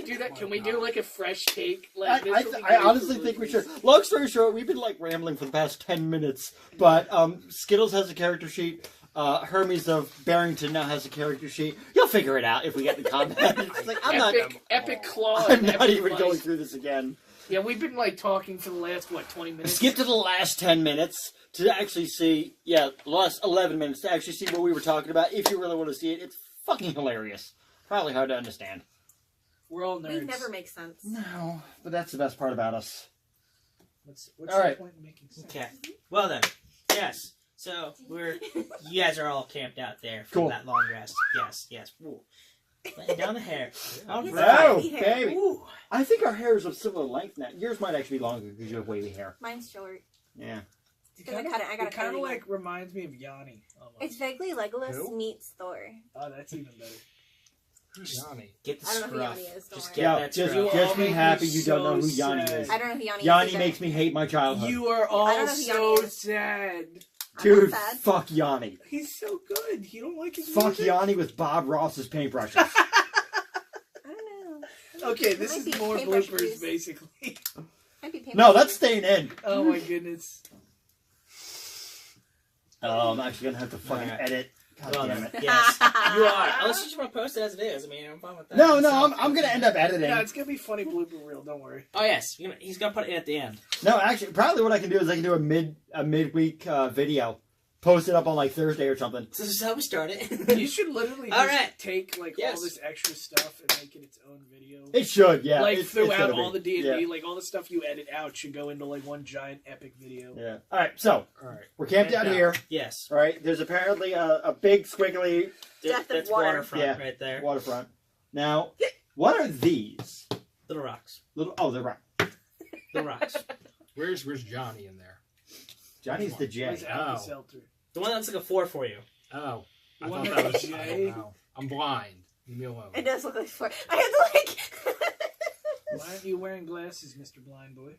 we do that? Can we do like a fresh take? Like, I honestly think we should. Long story short, we've been like rambling for the past 10 minutes, but Skittles has a character sheet. Hermes of Barrington now has a character sheet. You'll figure it out if we get in combat. It's like, epic claw. I'm not even going through this again. Yeah, we've been like talking for the last 20 minutes. Skip to the last 10 minutes to actually see. Yeah, the last 11 minutes to actually see what we were talking about. If you really want to see it, it's fucking hilarious. Probably hard to understand. We're all nerds. We never make sense. No, but that's the best part about us. What's all right. the point in making sense? Okay. Well then, yes. So you guys are all camped out there for Cool. that long rest. Yes. Ooh. Letting down the hair. All He's right. got Oh, wavy hair. baby. Ooh. I think our hair is of similar length now. Yours might actually be longer because you have wavy hair. Mine's short. Yeah. It Gonna kind cut it. I gotta of kind cut of it like reminds me of Yanni. Almost. It's vaguely Legolas Who? meets Thor. Oh, that's even better. Who's Yanni? Get the I don't know who scruff. Yanni is, don't Just worry. get Yeah, that just, scruff. just be make me happy you don't know who so Yanni sad. is. I don't know who Yanni is. Yanni either. makes me hate my childhood. You are I all don't know who so Yanni is. sad. I'm Dude, not sad. fuck Yanni. He's so good. You don't like his Fuck music? Yanni with Bob Ross's paintbrushes. I don't know. Okay, It this might is be more paintbrush bloopers, juice. basically. Might be No, that's staying in. Oh my goodness. Oh, I'm actually gonna have to fucking Alright. edit. God Well, damn it. yes, you are. Unless you just want to post it as it is. I mean, I'm fine with that. No, So- I'm gonna end up editing. Yeah, it's gonna be funny blooper reel. Don't worry. Oh yes, he's gonna put it in at the end. No, actually, probably what I can do is I can do a midweek video, post it up on like Thursday or something. So this is how we started. You should literally just All right. take like Yes. all this extra stuff and make it its own video. It should, yeah. Like it's throughout gonna all be. the D&D, Yeah. like all the stuff you edit out should go into like one giant epic video. Yeah. All right, so All right. we're camped out Yeah. here. Yes, Right. There's apparently a big squiggly Depth of that's water. waterfront Yeah. right there. waterfront. Now, what are these? Little rocks. They're right. Little rocks. Where's Johnny in there? Johnny's the J. Where's Alka-Seltzer? The one that looks like a 4 for you. Oh, I You thought want that was. Jay? I don't know. I'm blind. Leave me alone. It does look like Thor. I have to like. Why aren't you wearing glasses, Mr. Blind Boy?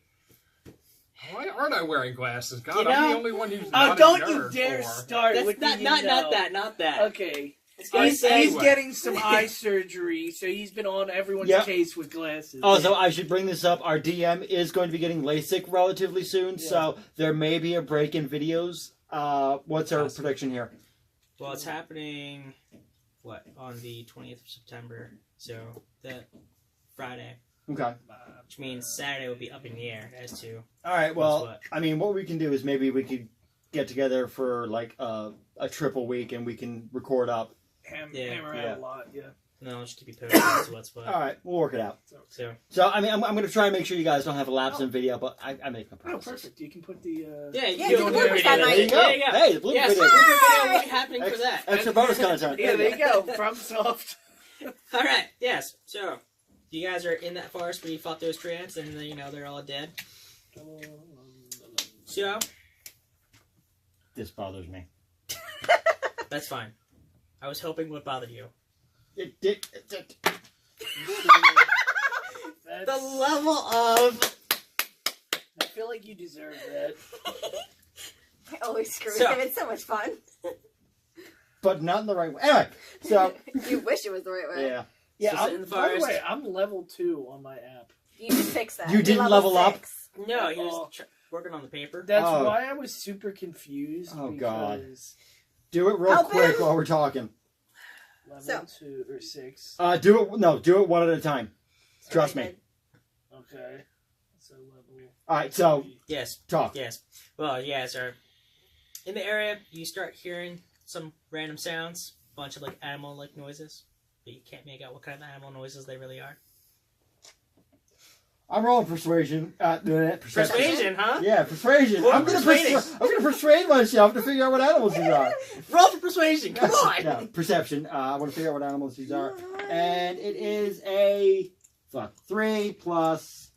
Why aren't I wearing glasses? God, You I'm know- the only one who's Oh, not don't a you nerd dare for. start That's with not the not that. Okay. gonna He's say- getting some eye surgery, so he's been on everyone's Yep. case with glasses. Also, I should bring this up. Our DM is going to be getting LASIK relatively soon, so there may be a break in videos. What's our prediction here? Well, it's happening, on the 20th of September. So, the Friday. Okay. Which means Saturday will be up in the air as to... All right. Well, what? I mean, what we can do is maybe we could get together for like a triple week, and we can record up. Hammer out Yeah. a lot, yeah. No, I'll just keep you posted as to what's what. All right, we'll work it out. So, So, I mean, I'm going to try and make sure you guys don't have a lapse in video, but I make no Oh, promises. perfect. You can put the... yeah, Yeah, you do can the do a bloopers video that of night. it. There you go. There you go. Hey, the blooper Yes, video. blooper video will be happening for that. Extra bonus content. Yeah, there you go. From Soft. All right, yes. So, you guys are in that forest where you fought those treants, and they're all dead. So, This bothers me. that's fine. I was hoping it would bother you. It did. That's, The level of... I feel like you deserve that. I always screw So- with him. It's so much fun. But not in the right way. Anyway, so You wish it was the right way. yeah. Yeah, So sit in the by the forest. way, I'm level 2 on my app. You should fix that. You You're didn't level up? 6. No, he Oh. was working on the paper. That's Oh. why I was super confused. Oh, God. because Do it real Help quick him. while we're talking. Level So. 2 or 6. Do it one at a time. Trust me. Okay. So level... All right, so Yes, talk. yes. Well, you guys are in the area. You start hearing some random sounds, a bunch of animal-like noises, but you can't make out what kind of animal noises they really are. I'm rolling persuasion. Perception. Persuasion, huh? Yeah, persuasion. Roll I'm gonna persuading. I'm gonna persuade myself to figure out what animals these are. Roll for persuasion. Come on. No, perception. I want to figure out what animals these are, and it is a 3 plus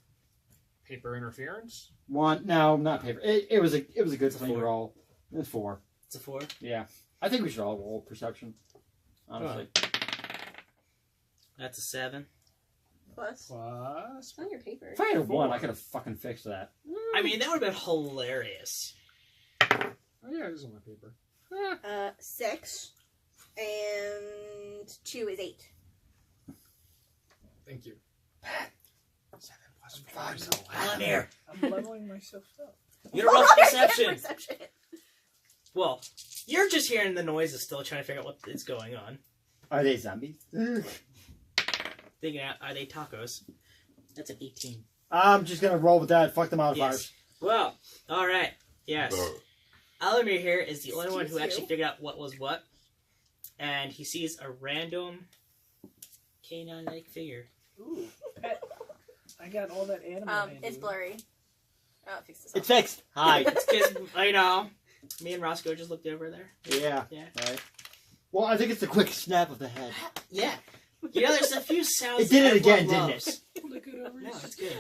Paper interference? 1. No, not paper. It was a good It's a clean 4. roll. It's 4. It's a 4. Yeah, I think we should all roll perception. Honestly, That's a 7. Plus. Plus. It's on your paper. if I had a 1, 4. I could have fucking fixed that. I mean, that would have been hilarious. Oh, yeah, it is on my paper. 6. And 2 is 8. Thank you. Five's Alamir, I'm leveling myself up. you're gonna roll for Get perception. Well, you're just hearing the noises, still trying to figure out what is going on. Are they zombies? Thinking out, are they tacos? That's an 18. I'm just gonna roll with that. Fuck the modifiers. Yes. Well, all right. Yes. Alamir here is the only one who Excuse actually you? figured out what was what, and he sees a random canine-like figure. Ooh, pet. I got all that animal. handy. It's blurry. Oh, fix this. It's fixed. Hi. It's because I know. Me and Roscoe just looked over there. Yeah. Yeah. Right. Well, I think it's a quick snap of the head. Yeah. You know, there's a few sounds. It did it that again, everyone didn't loves. Look it over. No, it's good.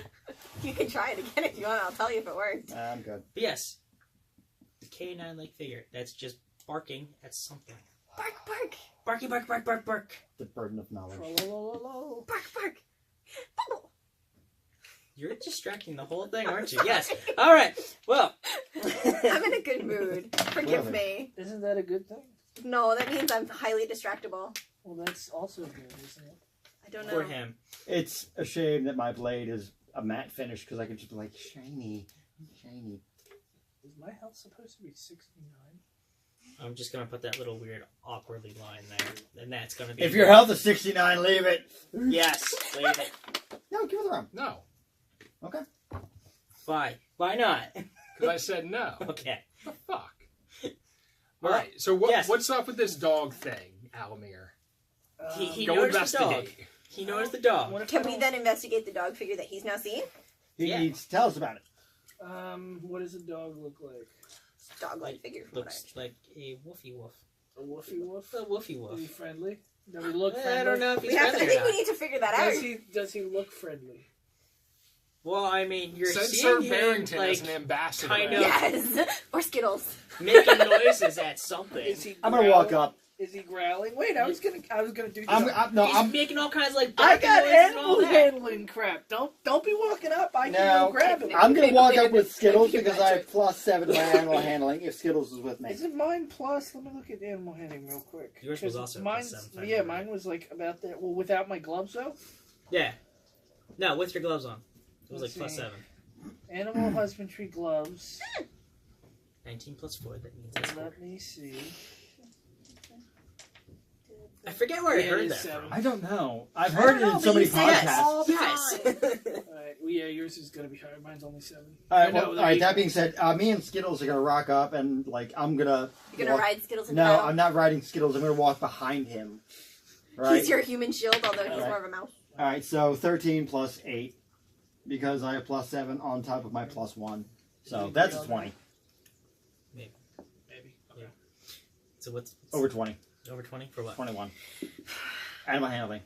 You can try it again if you want. I'll tell you if it worked. I'm good. But yes, the canine-like figure that's just barking at something. Bark, bark, Barky, bark, bark, bark, bark. The burden of knowledge. Trollolololo. bark, bark. Bubble. You're distracting the whole thing, aren't you? Yes. All right. Well. I'm in a good mood. Forgive Really? me. Isn't that a good thing? No, that means I'm highly distractible. Well, that's also good, isn't it? I don't know. For him. It's a shame that my blade is a matte finish because I could just be like shiny, shiny. Is my health supposed to be 69? I'm just gonna put that little weird, awkwardly line there, and that's gonna be. If your health is 69, leave it. Yes, leave it. No, give it around. No, Okay. Why? Why not? because I said no. Okay. The fuck. Well, All right. So what? yes. What's up with this dog thing, Alamir? He Go noticed the dog. investigate. He noticed the dog. What if Can I we don't- then investigate the dog figure that he's now seen? He Yeah. needs to tell us about it. What does a dog look like? Dog-like figure. From what I Looks like a woofy woof. A woofy woof? A woofy Is he woof. friendly? Does he look friendly? I don't know if he's we have to, I friendly or think we not. need to figure that out. Does he look friendly? Well, I mean, you're Send seeing Sir him, Barrington like, as an ambassador. kind of- Yes. Or Skittles. making noises at something. Is he? I'm gonna walk growling? up. Is he growling? Wait, I was gonna do this. He's making all kinds of like. I barking got noises and all animal that. handling crap. Don't be walking up. I can No, go grab him. I'm gonna walk up with Skittles Thank you, because I have Patrick. +7 to my animal handling if Skittles is with me. Isn't mine plus? Let me look at animal handling real quick. Yours was 'Cause also mine's, +7, if I yeah, remember. mine was like about that. Well, without my gloves though. Yeah. No, with your gloves on. It was Let's like see. +7. Animal husbandry gloves. 19 + 4. That means that's 4. Let me see. I forget where I Yeah, heard it that is 7. from. I don't know. I've heard it in so many Yes. podcasts. Yes. All right. Well, yeah, yours is gonna be higher. Mine's only 7. All right, I know, well, all right. That being said, me and Skittles are gonna rock up and like I'm gonna. You're gonna walk- ride Skittles in No, battle? I'm not riding Skittles. I'm gonna walk behind him. Right. He's your human shield, although he's Alright. more of a mouse. All right. So 13 + 8 because I have +7 on top of my +1. So that's a 20. Maybe. Okay. So what's Over 20. over 20 for what? 21. Animal handling.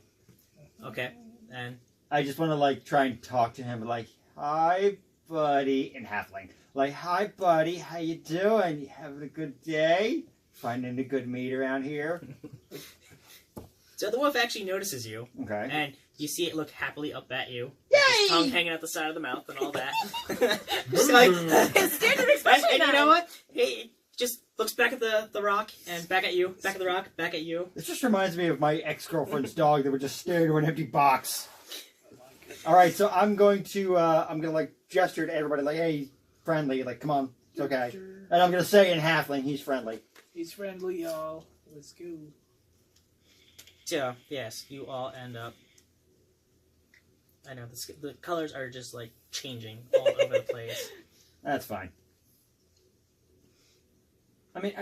Okay. And I just want to like try and talk to him like, "Hi, buddy," in halfling. Like, "Hi, buddy. How you doing? You having a good day? Finding a good meat around here?" so the wolf actually notices you, Okay. and you see it look happily up at you. Yay! His tongue hanging out the side of the mouth and all that. Just like, His standard expression. and you now. know what? He just looks back at the rock and back at you. Back at the rock, back at you. This just reminds me of my ex-girlfriend's dog that would just stare into an empty box. All right, so I'm going to like gesture to everybody like, "Hey, friendly, like, come on, it's okay." And I'm gonna say in halfling, he's friendly. He's friendly, y'all. Let's go. So yes, you all end up. I know the colors are just like changing all over the place. That's fine. I mean,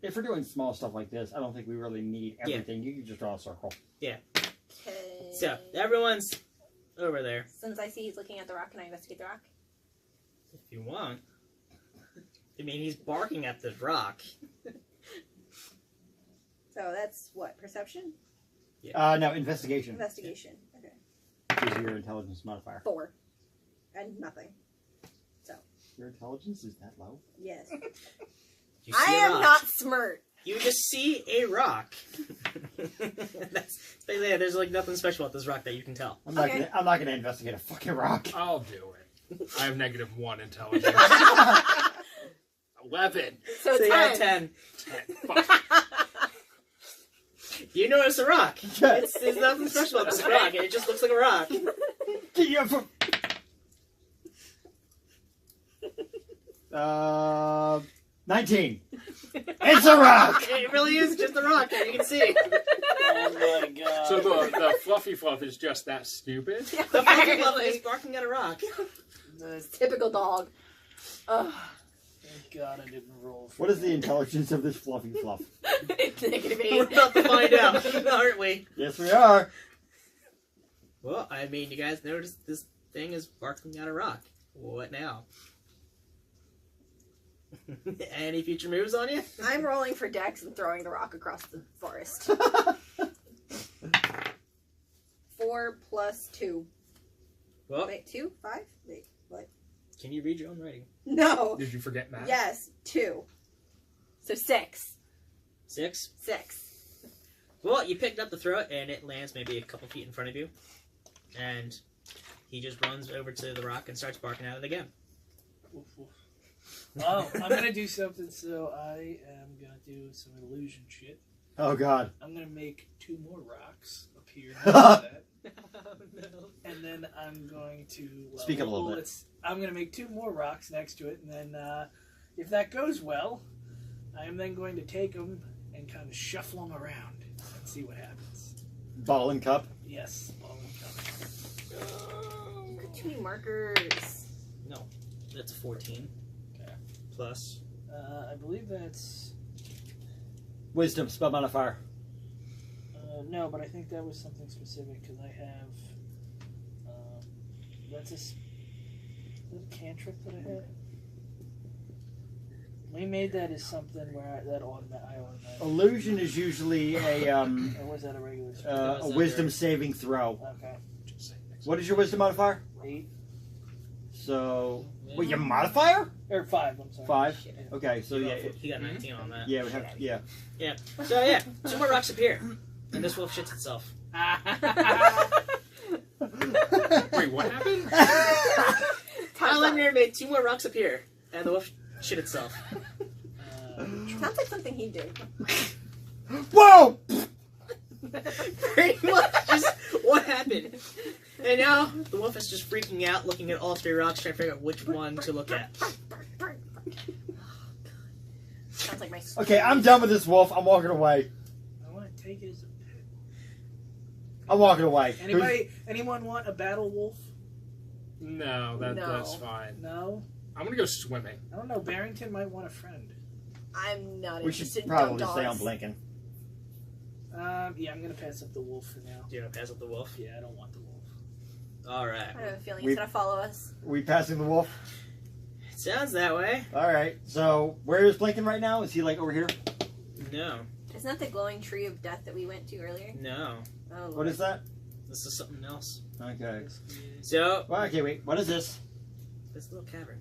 if we're doing small stuff like this, I don't think we really need everything. You can just draw a circle. Okay. So everyone's over there. Since I see he's looking at the rock, can I investigate the rock? If you want. I mean, he's barking at the rock. So that's what? Perception? No, investigation. Investigation. Okay. Is your intelligence modifier. 4. And nothing. Your intelligence is that low? Yes. You see I a am rock. not smart. You just see a rock. That's basically it. There's like nothing special about this rock that you can tell. I'm not Okay. gonna investigate a fucking rock. I'll do it. I have -1 intelligence. 11. So So you got 10. 10. Fuck. You notice a rock. Yes. There's nothing special about this rock. It just looks like a rock. 19. It's a rock! It really is just a rock that you can see. Oh my god. So the fluffy fluff is just that stupid? The fucking level is barking at a rock. Typical dog. Ugh. Thank God I didn't roll. For What is the that. intelligence of this fluffy fluff? Negative We're 8. about to find out, aren't we? Yes, we are. Well, I mean, you guys noticed this thing is barking at a rock. What now? Any future moves on you? I'm rolling for Dex and throwing the rock across the forest. 4 plus 2. Well, Wait, 2? 5? Wait, what? can you read your own writing? No. Did you forget math? Yes, 2. So 6. 6. 6. Well, you picked up the throw and it lands maybe a couple feet in front of you. And he just runs over to the rock and starts barking at it again. Woof, woof. Oh, I'm gonna do something. So I am gonna do some illusion shit. Oh, God. I'm gonna make 2 more rocks appear next to that, Oh, no. and then I'm going to Speak up a little bit. I'm gonna make 2 more rocks next to it, and then if that goes well, I am then going to take them and kind of shuffle them around and see what happens. Ball and cup. Yes, all coming. Too many markers. No, that's a 14. Okay. Plus. I believe that's Wisdom, spell modifier. no, but I think that was something specific because I have that's is that a cantrip that I had. We made that as something where I automatically. Illusion is usually Or was that a regular spell? a wisdom saving throw. Okay. Just say next What is your wisdom modifier? 8 So, what, your modifier? or 5. I'm sorry. 5? Shit. Okay, so yeah, He got 19 on that. yeah, we have, yeah. So yeah, 2 more rocks appear. And this wolf shits itself. Wait, what happened? Alamir made 2 more rocks appear. And the wolf shit itself. Sounds like something he'd do. Whoa! Pretty much just what happened. And now the wolf is just freaking out, looking at all 3 rocks, trying to figure out which one to look at. Sounds like my. Okay, I'm done with this wolf. I'm walking away. I want to take it as a pet. I'm walking away. Anyone want a battle wolf? No, No. that's fine. No. I'm gonna go swimming. I don't know. Barrington might want a friend. I'm not We should interested in probably dumb stay on dogs. blinking. Yeah, I'm gonna pass up the wolf for now. Do you want to pass up the wolf? Yeah, I don't want the wolf. Alright. I have a feeling We- it's gonna follow us. We passing the wolf? Sounds that way. Alright, so where is Blinken right now? Is he like over here? No. Isn't that the glowing tree of death that we went to earlier? No. Oh, What is that? This is something else. Okay. So, Well, okay, wait. What is this? this little cavern.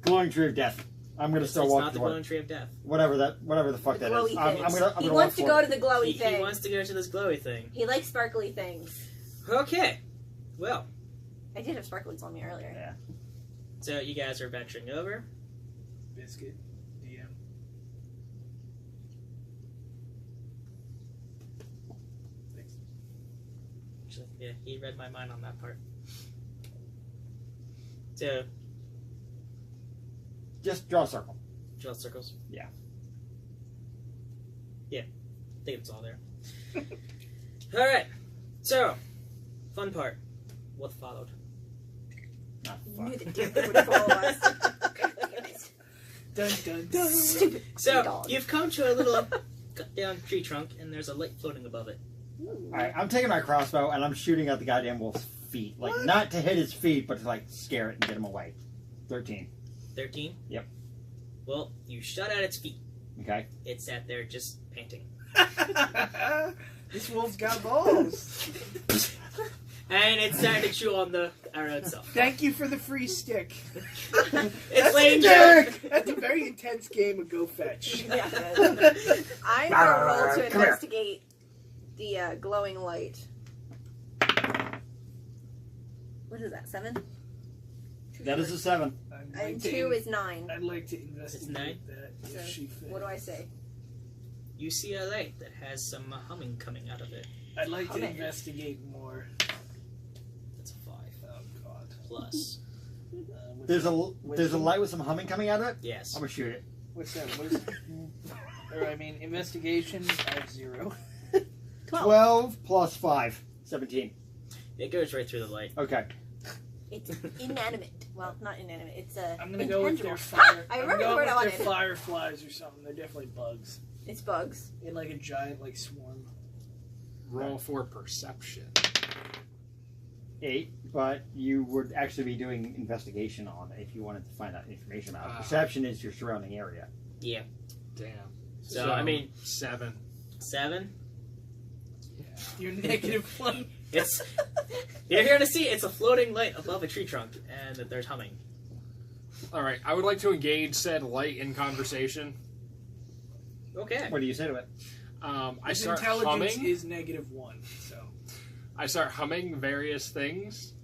Glowing tree of death. I'm gonna It's still not walk the toward glowing tree of death. whatever the fuck The that is. glowy I'm things. gonna He walk wants to for go it. to the glowy He thing. wants to go to this glowy thing. He likes sparkly things. Okay. Well, I did have sparklies on me earlier. Yeah. so you guys are venturing over. Biscuit. DM. Thanks. Actually, yeah, he read my mind on that part. So, Just draw a circle. draw circles. Yeah. Yeah, I think it's all there. Alright, so, fun part. What followed? Ah, You fuck. knew the dick would follow us. Dun dun dun. Stupid So, dog. you've come to a little cut down tree trunk, and there's a light floating above it. Alright, I'm taking my crossbow and I'm shooting at the goddamn wolf's feet. Like, What? not to hit his feet, but to, like, scare it and get him away. 13. 13? Yep. Well, you shot at its feet. Okay. It sat there just panting. This wolf's got balls. And it started to chew on the arrow itself. Thank you for the free stick. It's laying there. That's a very intense game of Go Fetch. Yeah, it is. I'm gonna roll to Come here. investigate the glowing light. What is that? 7? That is a 7. And 2 is 9. I'd like to nine? investigate that if Okay. she fit. What do I say? You see a light that has some humming coming out of it. I'd like to Okay. investigate more. That's a 5. Oh God. Plus. There's a light with some humming coming out of it. Yes. I'm gonna shoot it. What's that? What is it? Or I mean, investigation. I have 0. 12 plus 5. 17. It goes right through the light. Okay. It's inanimate. Well, not inanimate. It's I'm gonna go with their intangible. fire. I I'm remember the going word I with wanted. their fireflies or something. They're definitely bugs It's bugs. in like a giant like swarm. Roll for perception. 8, but you would actually be doing investigation on it if you wanted to find out information about it. Ah. Perception is your surrounding area. Yeah. Damn. So, I mean- 7. 7. You're -1. It's you're going to see it's a floating light above a tree trunk, and that there's humming. All right. I would like to engage said light in conversation. Okay. What do you say to it? I His start intelligence humming. is -1. So I start humming various things.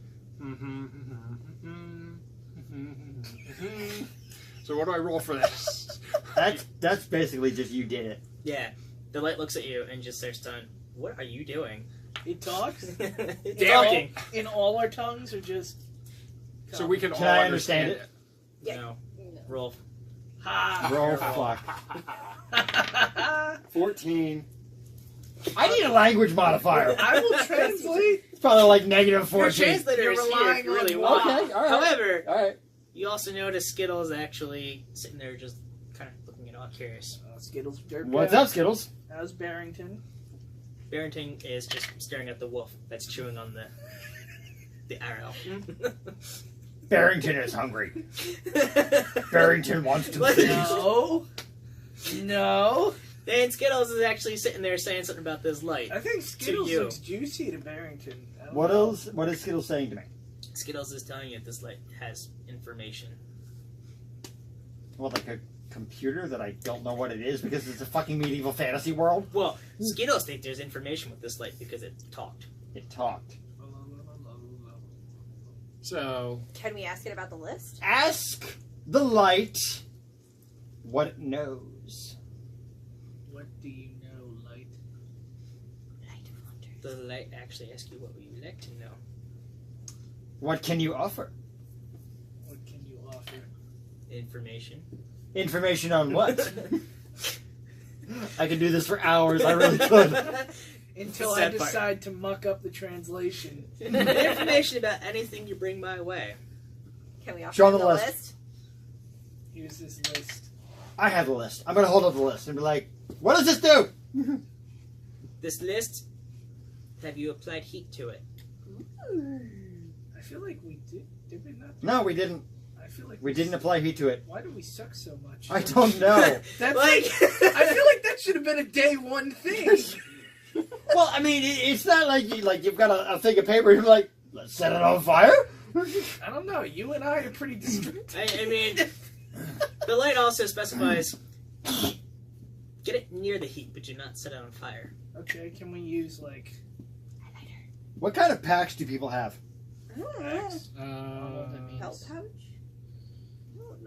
So what do I roll for this? That's basically just you did it. Yeah. The light looks at you and just starts done. What are you doing? it talks It's Damn talking. in all our tongues, or just So we can Can all I understand understand it. Yeah. No. Roll. ha. Roll fuck. 14. I need a language modifier. I will translate. It's probably like -14. Your translator You're is relying here really on well. Okay, all right. However, All right. you also notice Skittles actually sitting there just kind of looking at all curious. Skittles, dirt. What's bag. up, Skittles? How's Barrington? Barrington is just staring at the wolf that's chewing on the arrow. Barrington is hungry. Barrington wants to What? feast. No, no. And Skittles is actually sitting there saying something about this light. I think Skittles you. looks juicy to Barrington. I don't What know. else? What is Skittles saying to me? Skittles is telling you that this light has information. What, like a computer that I don't know what it is because it's a fucking medieval fantasy world? Well, Skittles think there's information with this light because it talked. It talked. So Can we ask it about the list? Ask the light what it knows. What do you know, Light? Light of wonder. The light actually asks you what would you like to know. What can you offer? What can you offer? Information. Information on what? I could do this for hours. I really could. Until The I sad part. decide to muck up the translation. Information about anything you bring my way. Can we offer Show him the the list. list? Here's this list. I have the list. I'm going to hold up the list and be like, what does this do? This list, have you applied heat to it? I feel like we did. Did we not? No, we didn't. I feel like We didn't apply heat to it. Why do we suck so much? I don't know. That's Like- I feel like that should have been a day one thing. Well, I mean, it's not like you've got a thing of paper and you're like, let's set it on fire. I don't know. You and I are pretty distracted. I mean, the light also specifies get it near the heat, but do not set it on fire. Okay, can we use like What kind of packs do people have? X? I don't know what that means. Help pouch?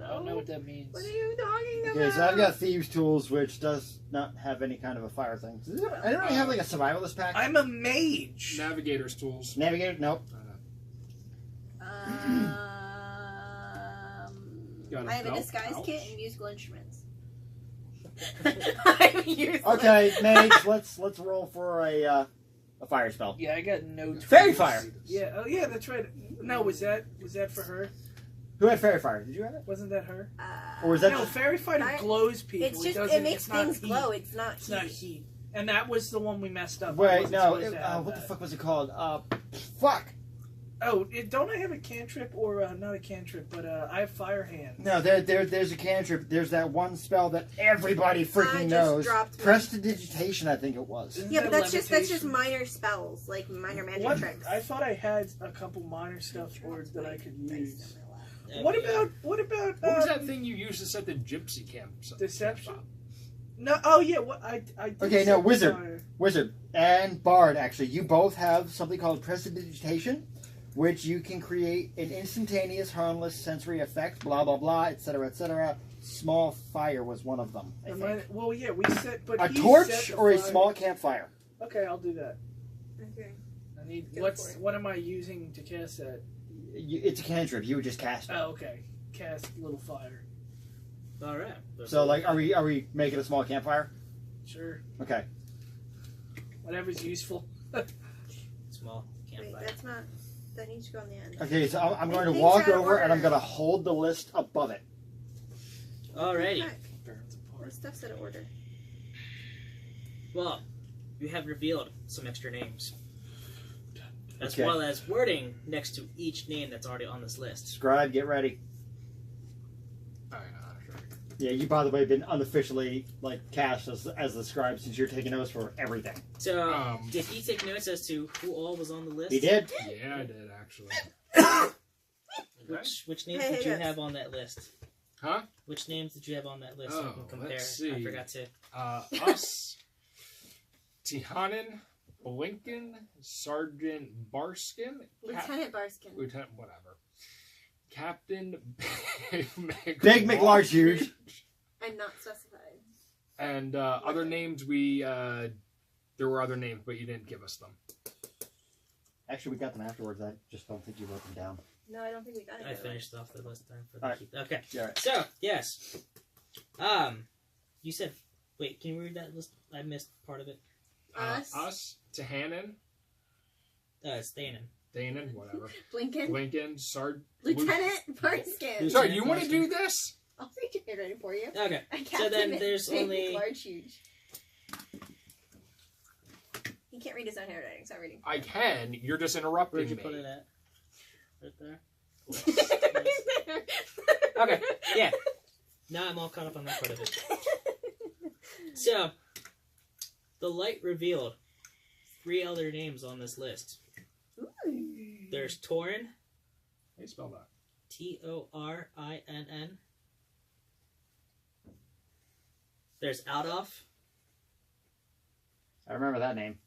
I don't know what that means. What are you talking about? Okay, so I've got Thieves' Tools, which does not have any kind of a fire thing. I don't really have like a survivalist pack. I'm a mage. navigator's tools. Navigator? Nope. Got a I have a belt disguise pouch? kit and musical instruments. I'm useless. Okay, mage. let's roll for a fire spell. Yeah, I got no. Fairy tools. fire. Yeah. Oh, yeah. That's right. No, was that for her? Who had fairy fire? Did you have it? Wasn't that her? Or was that No, just fairy fighter I- glows people. It's just doesn't, it makes it's not things heat. glow. It's not It's not heat. heat. And that was the one we messed up. I Wait, wasn't no. supposed to have What the that. fuck was it called? Fuck. Oh, don't I have a cantrip or not a cantrip, but I have fire hand. No, there's a cantrip. There's that one spell that everybody I freaking just knows. dropped one. Prestidigitation, I think it was. Isn't Yeah, that but that's just levitation? minor spells, like minor magic What? tricks. I thought I had a couple minor stuff or that I could use. And What we, about What was that thing you used to set the gypsy camp? Deception? No, oh yeah, what I did Okay, no, set wizard. fire. Wizard and Bard, actually, you both have something called Prestidigitation, which you can create an instantaneous, harmless sensory effect, blah, blah, blah, etc., etc. Small fire was one of them, I Am think. well, yeah, we set, but A he set torch the or a fire. small campfire? Okay, I'll do that. Okay. I need Go what's for it. what am I using to cast that? It's a cantrip. You would just cast it. Oh, okay. Cast little fire. All right. So, like, are we making a small campfire? Sure. Okay. Whatever's useful. Small Wait, campfire. that's not. That needs to go on the end. Okay, so I'm going to Things walk are over and I'm ordered. going to hold the list above it. Alrighty. Heck, Burns apart. what stuff's out of order? Well, you have revealed some extra names, as Okay. well as wording next to each name that's already on this list. Scribe, get ready. Sure. Yeah, you, by the way, have been unofficially, like, cast as the scribe since you're taking notes for everything. So, did he take notes as to who all was on the list? He did? Yeah, I did actually. Which names Hey, did you guys. have on that list? Huh? Which names did you have on that list so we Oh, can compare? let's see. I forgot to. Us, Tihanan, Blinken, Sergeant Barskin, Lieutenant Barskin. Lieutenant, whatever. Captain Big McLarge huge. I'm not specified. And other names there were other names, but you didn't give us them. Actually, we got them afterwards. I just don't think you wrote them down. No, I don't think we got it. I finished off the list time for the Alright. keep. Okay. Yeah, right. So, yes. You said. Wait, can you read that list? I missed part of it. Us, Tihanan, It's Thanon. Danon, whatever. Blinken. Blinken, Sergeant. Lieutenant Barskin. Sorry, you want to do this? I'll read your handwriting for you. Okay. Captain then there's Big only- Large Huge. He can't read his own handwriting, so I'm reading. I can. You're just interrupting Where'd you me. put it at? Right there? Okay. Yeah. Now I'm all caught up on that part of it. So, the light revealed 3 other names on this list. There's Torin, How do you spell that? Torinn. There's Aldoff, I remember that name.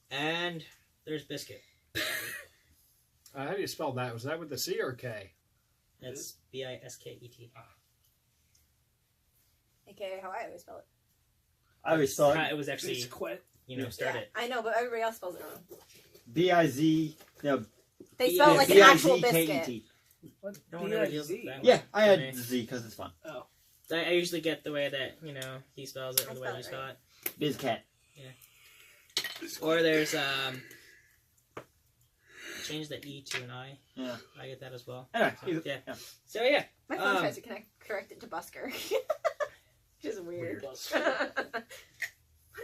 and there's Biscuit. How do you spell that? Was that with the C or K? That's Bisket. AKA how I always spell it. I always spell it It was actually, Bisquet. started. Yeah, I know, but everybody else spells it wrong. B-I-Z. No, They spell it like an actual biscuit. B-I-Z-K-E-T. What? No one ever deals with B-I-Z? that. Yeah, I For me. had Z because it's fun. I usually get the way that, he spells it or I the way spell you it spell right. it. Bizcat. Or there's, change the E to an I. Yeah. I get that as well. Anyway, So, either- yeah. yeah. So, yeah. My phone tries to correct it to Busker. Which is weird. What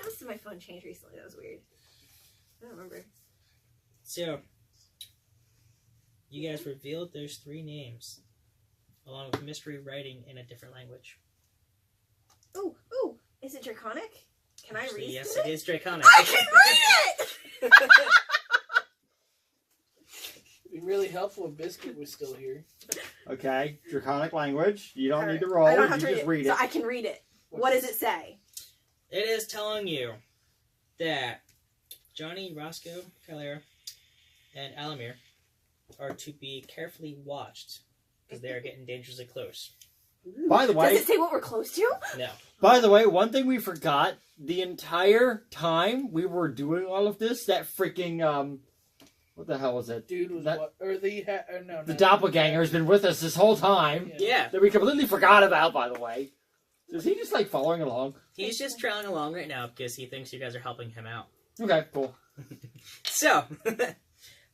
else did my phone change recently that was weird? I don't remember. So, you guys revealed there's 3 names, along with mystery writing in a different language. Ooh, is it Draconic? Can I Actually, read yes, it? it is Draconic. I can read it! It'd be really helpful if Biscuit was still here. Okay, draconic language. You don't need to Alright. roll. I don't You have to just read it. So I can read it. What does it say? It is telling you that Johnny, Roscoe, Calera, and Alamir are to be carefully watched because they are getting dangerously close. By the Does way, it say what we're close to? No. one thing we forgot the entire time we were doing all of this, that freaking what the hell was it? Dude was That- what? Or the no, The doppelganger has been with us this whole time Yeah. that we completely forgot about. By the way, is he just like following along? He's just trailing along right now because he thinks you guys are helping him out. Okay, cool. So,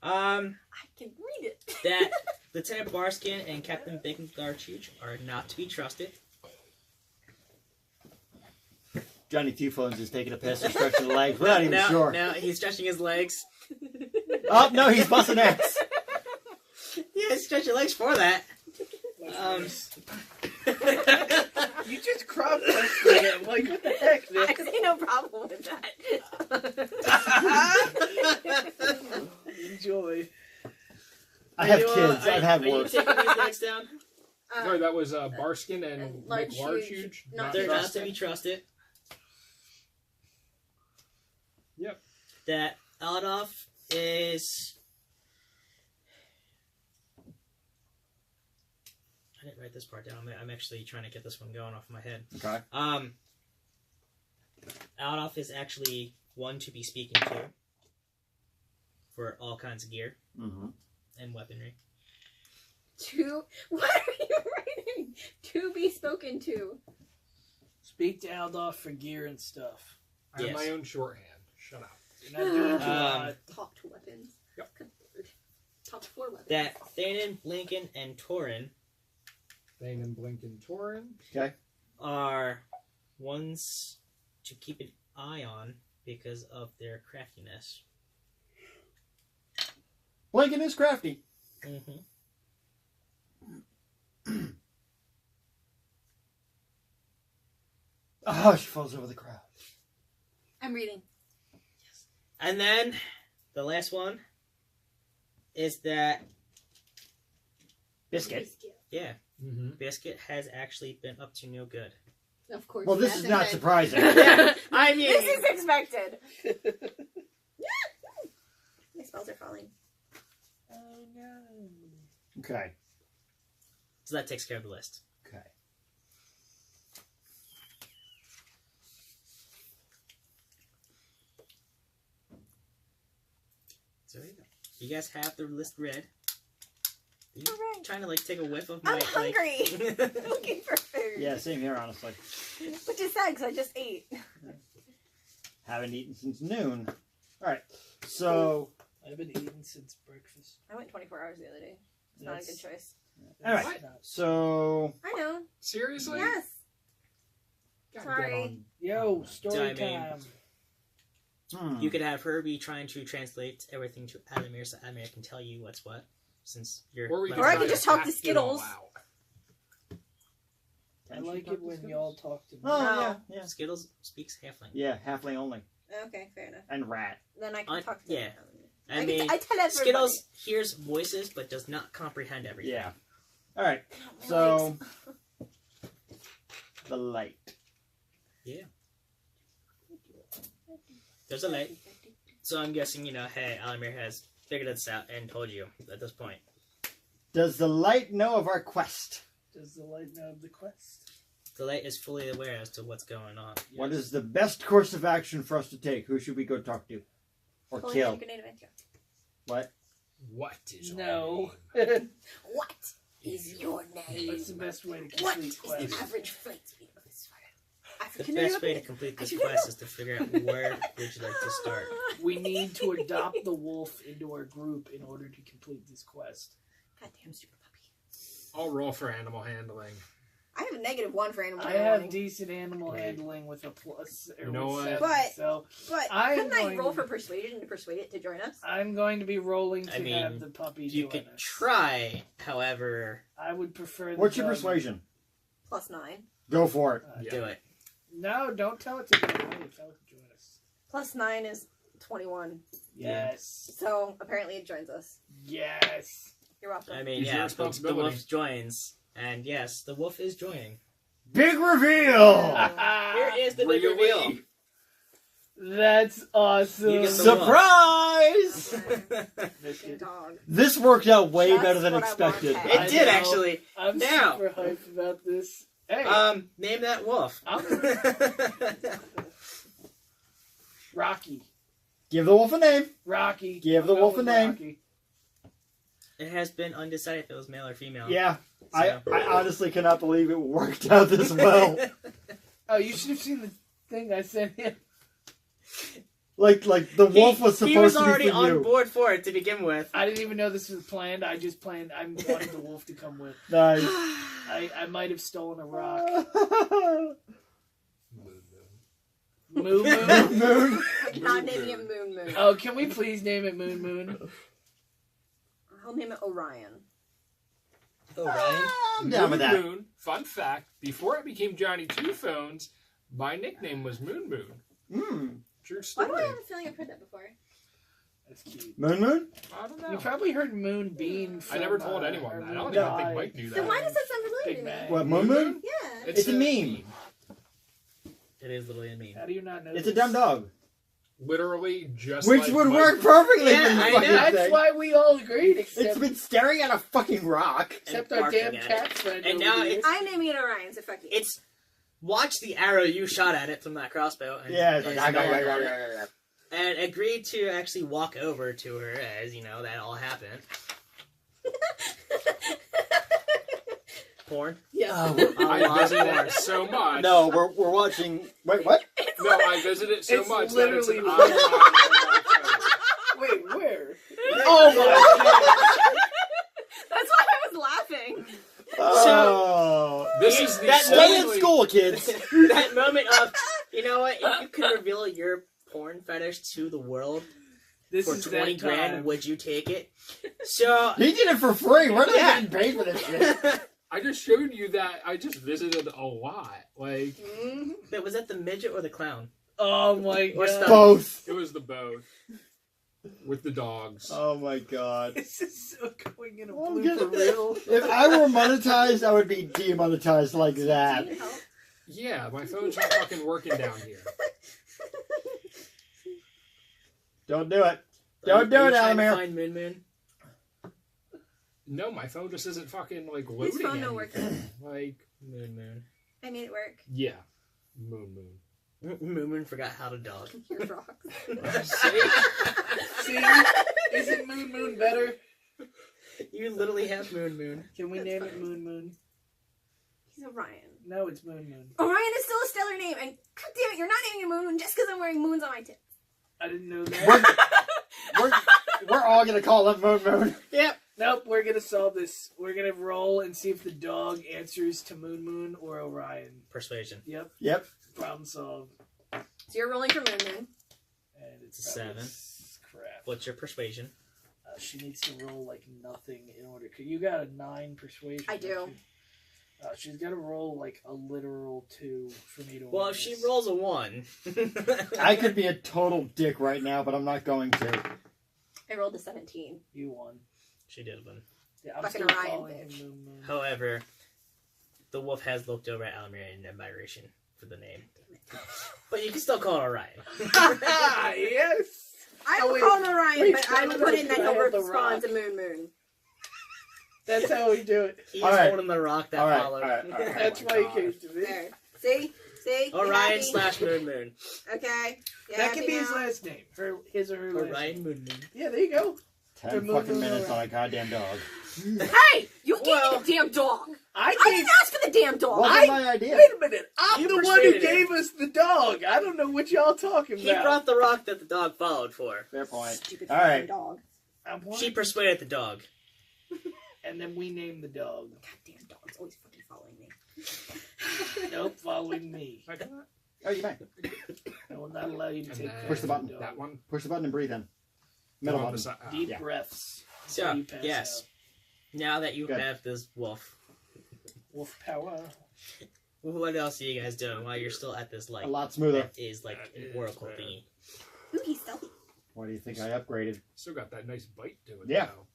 I can read it. that Lieutenant Barskin and Captain Big Garchuge are not to be trusted. Johnny Two Phones is taking a piss and stretching the legs. We're not even sure. No, he's stretching his legs. Oh no, he's busting X. Yeah, stretch your legs for that. You just crop punched me. I'm like, what the heck, I Nick? see no problem with that. Enjoy. I have kids. I've had Are you worse. taking these legs down? Sorry, that was Barskin and and Large McLarge Huge, Huge. not They're not to trusted. be trusted. Yep. That Aladoff is... I didn't write this part down. I'm actually trying to get this one going off my head. Okay. Aladoff is actually one to be speaking to for all kinds of gear. Mm-hmm. and weaponry. What are you writing? To be spoken to. Speak to Aldorf for gear and stuff. I have Yes. my own shorthand. Shut up. You're not doing too hot. Talk to weapons. Yep. Good lord. Talk to 4 weapons. That Thanon, Blinken, and Torin Thane and Blinken Torin. Okay. are ones to keep an eye on because of their craftiness. Blinken is crafty. Mm-hmm. Oh, she falls over the crowd. I'm reading. And then the last one is that Biscuit. yeah, Mm-hmm. Biscuit has actually been up to no good. Of course. Well, he this is hasn't not been. surprising. I mean, This is expected. My spells are falling. Oh no. Okay. so that takes care of the list. Okay. So there you go. You guys have the list read. Are you Alright. trying to like take a whiff of my? I'm hungry. Like... I'm looking for food. Yeah, same here, honestly. Which is sad because I just ate. Haven't eaten since noon. Alright, so... I've been eating since breakfast. I went 24 hours the other day. It's not a good choice. Alright, That's not- so... I know. Seriously? Yes. God, Sorry. get on. Yo, story I mean- time. You could have Herbie trying to translate everything to Adamir, so Adamir can tell you what's what. Since you're Or we Or I try could to just talk to act it Skittles. all out. I like it when y'all talk to me. Oh, No. yeah, yeah. Skittles speaks halfling. Yeah, halfling only. Okay, fair enough. And rat. Then I can I- talk to yeah. them. I mean, I tell everybody. Skittles hears voices but does not comprehend everything. Yeah. Alright, My so... legs. The light. There's a light. So I'm guessing, hey, Adamir has figured this out and told you at this point. Does the light know of our quest? Does the light know of the quest? The light is fully aware as to what's going on. What is the best course of action for us to take? Who should we go talk to? Or Pulling kill? out a grenade of anti- What? What is No. your name? What is your name? What's the best way to What complete is quests? the average flight speed of this fire? The African best way to American? complete this I should quest know. is to figure out where would you like to start. We need to adopt the wolf into our group in order to complete this quest. Goddamn super puppy. I'll roll for animal handling. I have a -1 for animal I handling. have decent animal Right. handling with a plus. You know what? 7, But- so But I'm couldn't I going roll to- for persuasion to persuade it to join us? I'm going to be rolling to I mean, have the puppy You join could us. try, however, I would prefer. The What's your dog- persuasion? +9. Go for it. Yeah. do it. No, don't tell it to join us. Tell it to join us. +9 is 21. Yeah. Yes. So apparently it joins us. Yes. You're welcome. I mean, It's your yeah, the responsibility. wolf joins. And yes, the wolf is joining. Big reveal! Oh. Here is the big Really? reveal. That's awesome. You get the Surprise! Fucking dog. This worked out way Just better than what I expected. wanted. It I did know. actually. I'm Now. super hyped about this. Hey, Name that wolf. Rocky. Give the wolf a name. Rocky. Give the I'll go wolf a with name. Rocky. It has been undecided if it was male or female. Yeah, I So- honestly cannot believe it worked out this well. Oh, you should have seen the thing I sent him. Like the wolf was He was supposed to already be for on you. board for it to begin with. I didn't even know this was planned. I just planned. I wanted the wolf to come with. Nice. I might have stolen a rock. Moon, Moo Moo. Moon. I'm not naming it Moon Moon. Oh, can we please name it Moon Moon? I'll name it Orion. Oh, Ryan. I'm down with that. Moon. Fun fact: before I became Johnny Two Phones, my nickname was Moon Moon. Mm. True Why story. do I have a feeling I've heard that before? That's cute. Moon Moon? I don't You know. probably heard Moonbeam. I never from, told anyone that. I don't Moon even think Guy. Mike knew Then that. why does that sound familiar Big to me? Bang. What, Moon Moon? Yeah. It's a meme. It is literally a meme. How do you not know? It's a this? dumb dog. Literally just Which like would Mike. work perfectly Yeah, for the I fucking know. That's thing. why we all agreed, It's except, been staring at a fucking rock. except and our damn barking at cat friend. And over now here. it's- I'm naming it Orion, so fuck you. It's watch the arrow you shot at it from that crossbow. And, Yeah, it's and, like, and agreed to actually walk over to her as, that all happened. porn? Yes. I visit it so much. No, we're watching. Wait, what? No, I visit it so It's much literally that it's an online. Wait, where? Oh my god! That's why I was laughing. Oh. This is the That Stay in only- school, kids. That moment of, you know what? If you could reveal your porn fetish to the world This for is 20 that grand, time. would you take it? So, He did it for free. We're not Yeah. getting paid for this shit. I just showed you that I just visited a lot. Like, wait, was that the midget or the clown? Oh my Or god! stuff. Both. it was the both. With the dogs. Oh my god. This is so going in a I'm blue gonna- for real. If I were monetized, I would be demonetized like that. Do you help? Yeah, my phone's not fucking working down here. Don't do it. Are Don't do you it, trying to Alamir. find Moon Moon? No, my phone just isn't fucking like loading. His phone don't anything. work. Like, Moon Moon. I made it work. yeah, Moon Moon. Moon Moon forgot how to dog. Your rocks. See, isn't Moon Moon better? You literally have Moon Moon. Can we name it Moon Moon? He's Orion. No, it's Moon Moon. Orion is still a stellar name, and god damn it, you're not naming it Moon Moon just because I'm wearing moons on my tits. I didn't know that. We're all gonna call him Moon Moon. Yep. Nope. We're gonna solve this. We're gonna roll and see if the dog answers to Moon Moon or Orion. Persuasion. Yep. Yep. Problem solved. So you're rolling for Moon Moon. And it's It's a probably 7. Crap. What's your persuasion? She needs to roll like nothing in order. You got a 9 persuasion. I do. don't you? She's got to roll like a literal 2 for me to. Well, win if she this. rolls a 1. I could be a total dick right now, but I'm not going to. I rolled a 17. You won. She did win. Yeah, I'm Fucking still Orion, calling him bitch. Moon Moon. However, the wolf has looked over at Alamir in admiration for the name. But you can still call it Orion. Yes. I Oh, will wait. call him Orion, Wait, but I will no, put in that I he'll have the respond to rock. Moon Moon. That's how we do it. He's All right. holding the rock that All right, followed. all right, all right. That's my why he God. came to me. There. See? See? You Orion happy? / Moon Moon. Okay. You That happy can be his now? last name. His or her last name. Orion Moon Moon. Yeah, there you go. 10 Moon fucking Moon minutes Orion. on a goddamn dog. Hey! You gave Well- me the damn dog! I I gave. didn't ask for the damn dog! Wasn't my idea. Wait a minute. I'm You the one who persuaded him. gave us the dog. I don't know what y'all talking He about. brought the rock that the dog followed for. Fair point. Stupid All fucking right. dog. I'm one, She persuaded the dog. and then we named the dog. Goddamn dog's always fucking following me. Nope, following me. Like that? Oh, you may. I will not allow you to And take then care Push of the button. dog. That one. Push the button and breathe in. Middle On the button. side. Ah. Deep Yeah. breaths. So, until you pass yes. out. Now that you Good. have this wolf, Wolf power. what else are you guys doing while you're still at this A light? lot smoother. That is like That is oracle bad. thingy. Ooh, he's stealthy. Why do you think I upgraded? Still got that nice bite to it. Yeah. though.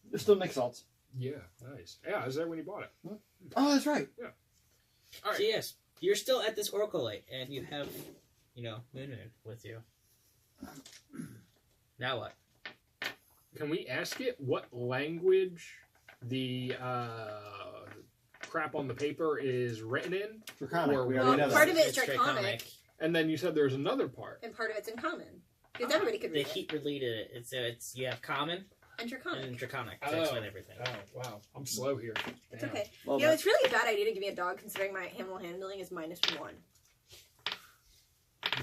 There's still Nick salts. Yeah, nice. Yeah, I was there when you bought it. Oh, that's right. All So right. yes, you're still at this oracle light, and you have, Moon Moon with you. Now what? Can we ask it what language the crap on the paper is written in? Draconic. Or- We Well, already know part that. of it is It's draconic, And then you said there's another part. and part of it's in common. Because everybody could The read it. heat related it. It's you have common And draconic. and draconic Oh. to explain everything. Oh, wow. I'm slow here. It's Damn. okay. Well, You know, it's really a bad idea to give me a dog considering my animal handling is -1.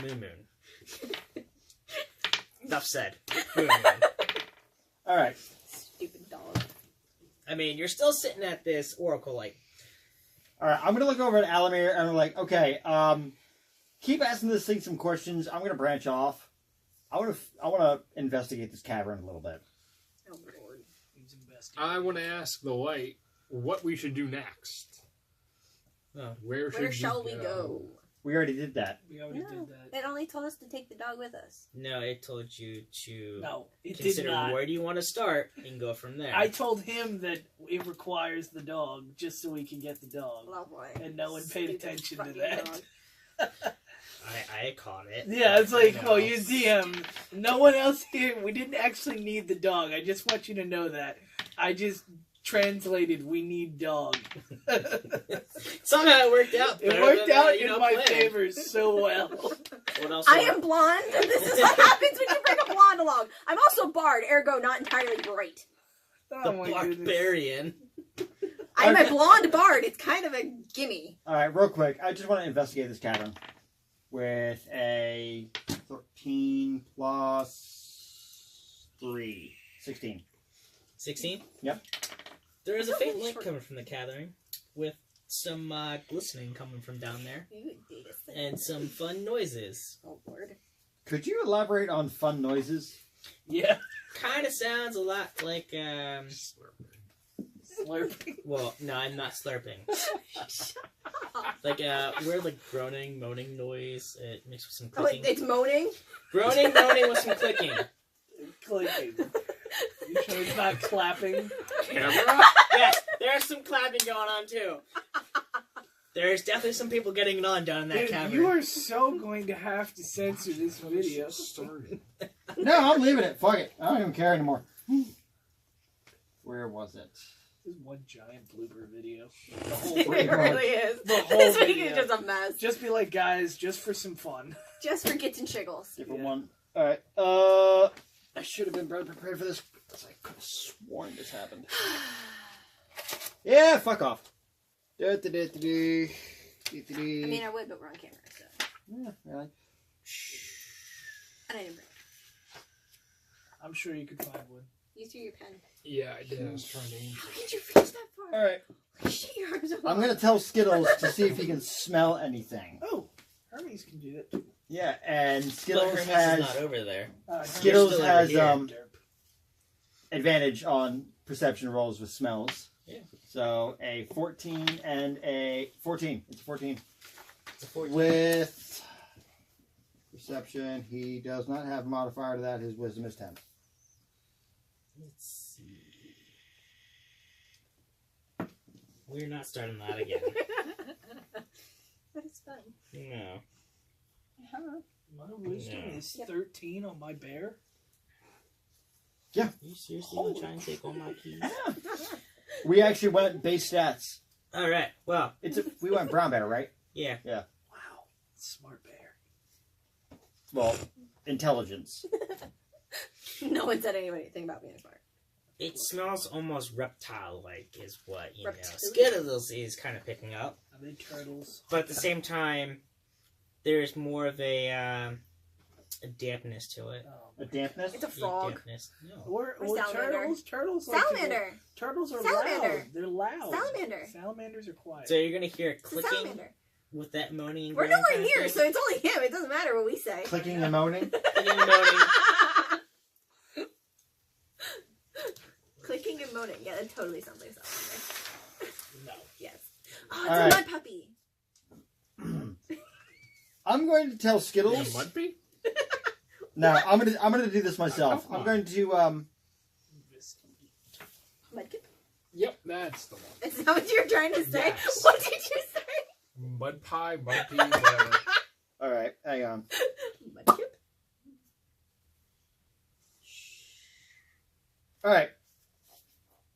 Moon Moon. Enough said. all right. Stupid dog. I mean, you're still sitting at this oracle light. All right. I'm gonna look over at Alamir and I'm like, okay, keep asking this thing some questions. I'm gonna branch off. I want to investigate this cavern a little bit. Oh, Lord. He's investigating. I want to ask the light what we should do next. Oh. Where Where shall we go? We already did that. We already No, did that. it only told us to take the dog with us. No, it told you to No, it did consider not. where do you want to start and go from there. I told him that it requires the dog just so we can get the dog. Oh boy. And no one paid Stupid attention to fucking that. dog. I caught it. Yeah, it's like, No. well, you DM. No one else here. We didn't actually need the dog. I just want you to know that. I just translated, we need dog. Somehow it worked out. It better worked than, out you in know, my planned. favor so well. What else? I am blonde, and this is what happens when you bring a blonde along. I'm also barred, ergo not entirely bright. Oh the my goodness. barbarian. I'm a blonde bard. It's kind of a gimme. All right, real quick. I just want to investigate this cavern with a 13 plus 3. 16. 16? Yep. There is a Oh, faint that's light short. coming from the gathering, with some glistening coming from down there, Ooh, data set. and some fun noises. Oh, Lord. Could you elaborate on fun noises? Yeah. Kind of sounds a lot like, Slurping. well, no, I'm not slurping. Like weird, like groaning, moaning noise. It mixed with some Oh, clicking. it's moaning? Groaning, moaning with some clicking. Clicking. You sure it's not clapping? Camera? Yes, there's some clapping going on too. There's definitely some people getting it on down in that Dude, cavern. you are so going to have to censor this video. No, I'm leaving it. Fuck it. I don't even care anymore. Where was it? This is one giant blooper video. It really is. The whole This week video. is just a mess. Just be like, guys, just for some fun. Just for gits and shiggles. Different Yeah. one. All right. I should have been better prepared for this because I could have sworn this happened. Yeah, fuck off. I mean, I would, but we're on camera, so. Yeah, really. And I didn't bring it. I'm sure you could find one. Use your pen. Yeah, I did. I was trying to aim How for did you reach that far? All right. Shit, your arms are I'm long. gonna tell Skittles to see if he can smell anything. Oh, Hermes can do that too. Yeah, and But Skittles Hermes is has not over there. Skittles still over has here. Derp. advantage on perception rolls with smells. Yeah. So a 14 and a 14. It's a 14. It's a 14. With perception, he does not have a modifier to that. His wisdom is 10. Let's see. We're not starting that again. But it's fun. No. My wisdom No. is Yep. 13 on my bear. You seriously gonna try and take all my keys? We actually went base stats. Alright, well, We went brown bear, right? yeah. Wow. Smart bear. Well, intelligence. No one said anything about being smart. It smells almost reptile-like, is what, you know. Reptilian? Skittles is kind of picking up. Are they turtles? But at the same time, there's more of a dampness to it. A dampness? It's a Yeah, frog. dampness. No. Or salamander. turtles like to go- Salamander. Turtles are Salamander. loud. They're loud. Salamander. Salamanders are quiet. So you're gonna hear It's a clicking salamander. with that moaning and We're groaning nowhere kind of here, thing? so it's only him. It doesn't matter what we say. Clicking and moaning? Clicking and moaning. Clicking and moaning. Yeah, that totally sounds like salamander. No. Yes. Oh, it's All a right. mud puppy. I'm going to tell a Skittles. Mudpie? No, I'm gonna do this myself. Oh, come I'm going to Mudkip. Yep, that's the one. Is that what you were trying to say? Yes. What did you say? Mud pie, mud pea, whatever. all right, hang on. Mudkip. All right.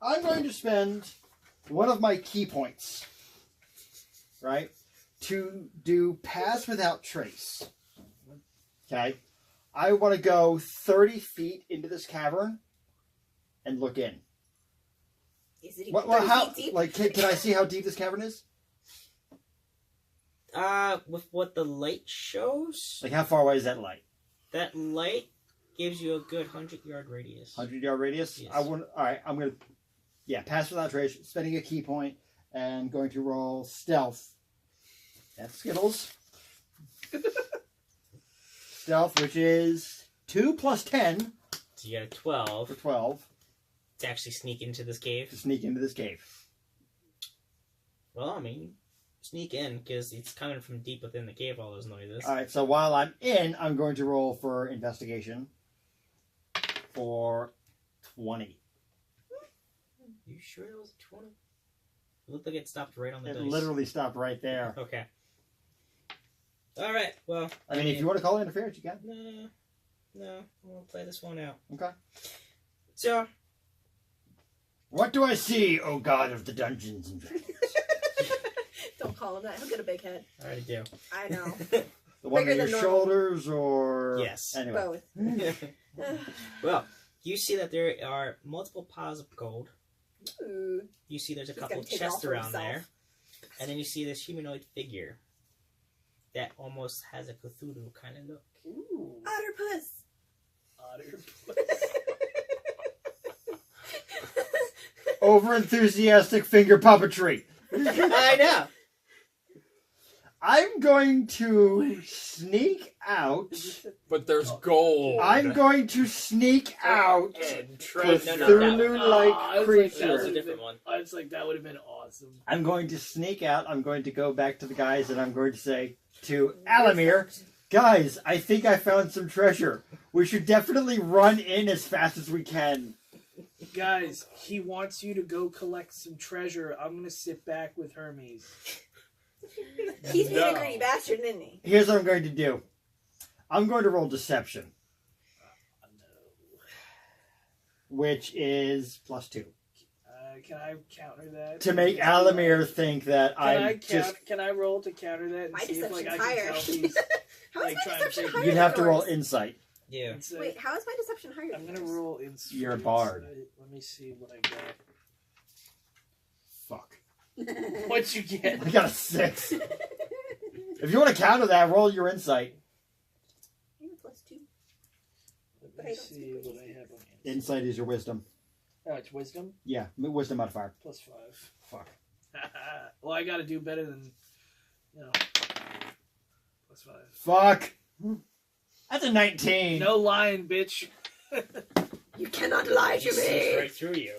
I'm going to spend one of my key points, right, to do pass without trace. Okay. I want to go 30 feet into this cavern and look in. Is it even Well, 30 how? feet deep? Like, can I see how deep this cavern is? With what the light shows, Like, how far away is that light? that light gives you a good 100-yard radius. 100-yard radius. Yes. I want. All right. I'm gonna. Yeah, pass without trace. Spending a key point and going to roll stealth. That's Skittles. Stealth, which is 2 plus 10 So you got a 12 for 12 to actually sneak into this cave. to sneak into this cave. Well, I mean, sneak in because it's coming from deep within the cave. All those noises. All right. So while I'm in, I'm going to roll for investigation for 20. You sure it was a 20? It looked like it stopped right on the It dice. literally stopped right there. Okay. All right. Well, I mean, if you want to call it interference, you can. no, we'll play this one out. Okay. So, What do I see, oh God of the Dungeons and Dragons? Don't call him that. He'll get a big head. I already do. I know. The one Bigger on your than normal. shoulders, or Yes. Anyway. Both. Well, you see that there are multiple piles of gold Ooh. You see there's a He's couple gonna take it all chests for around himself. there. And then you see this humanoid figure that almost has a Cthulhu kind of look. Ooh. Otterpuss. Otter. Over enthusiastic finger puppetry. I know. I'm going to sneak out. But there's gold. I'm going to sneak out and treasure. No, no, no. Cthulhu-like I was like, creature. That was a different one. I was like, that would have been awesome. I'm going to sneak out. I'm going to go back to the guys, and I'm going to say to Alamir, guys, I think I found some treasure. We should definitely run in as fast as we can. Guys, he wants you to go collect some treasure. I'm gonna sit back with Hermes. He's being a No. greedy bastard, isn't he? Here's what I'm going to do. I'm going to roll deception, which is +2. Can I counter that? To make Alamir think that Can I roll to counter that and My see if like I deception's can higher. tell he's How is Like, my trying to deception take- higher? You'd have to than roll yours? insight. Yeah. and say, Wait, how is my deception higher? I'm than gonna yours? roll insight. You're a bard. Let me see what I got. Fuck. What'd you get? I got a 6. If you want to counter that, roll your insight. You're +2. Let But I me don't see speak what with I have on insight. Insight is your wisdom. Oh, it's wisdom Yeah, wisdom modifier. +5. Fuck. Well, I gotta do better than, +5. Fuck. That's a 19. No lying, bitch. You cannot lie He to sees me. right through you.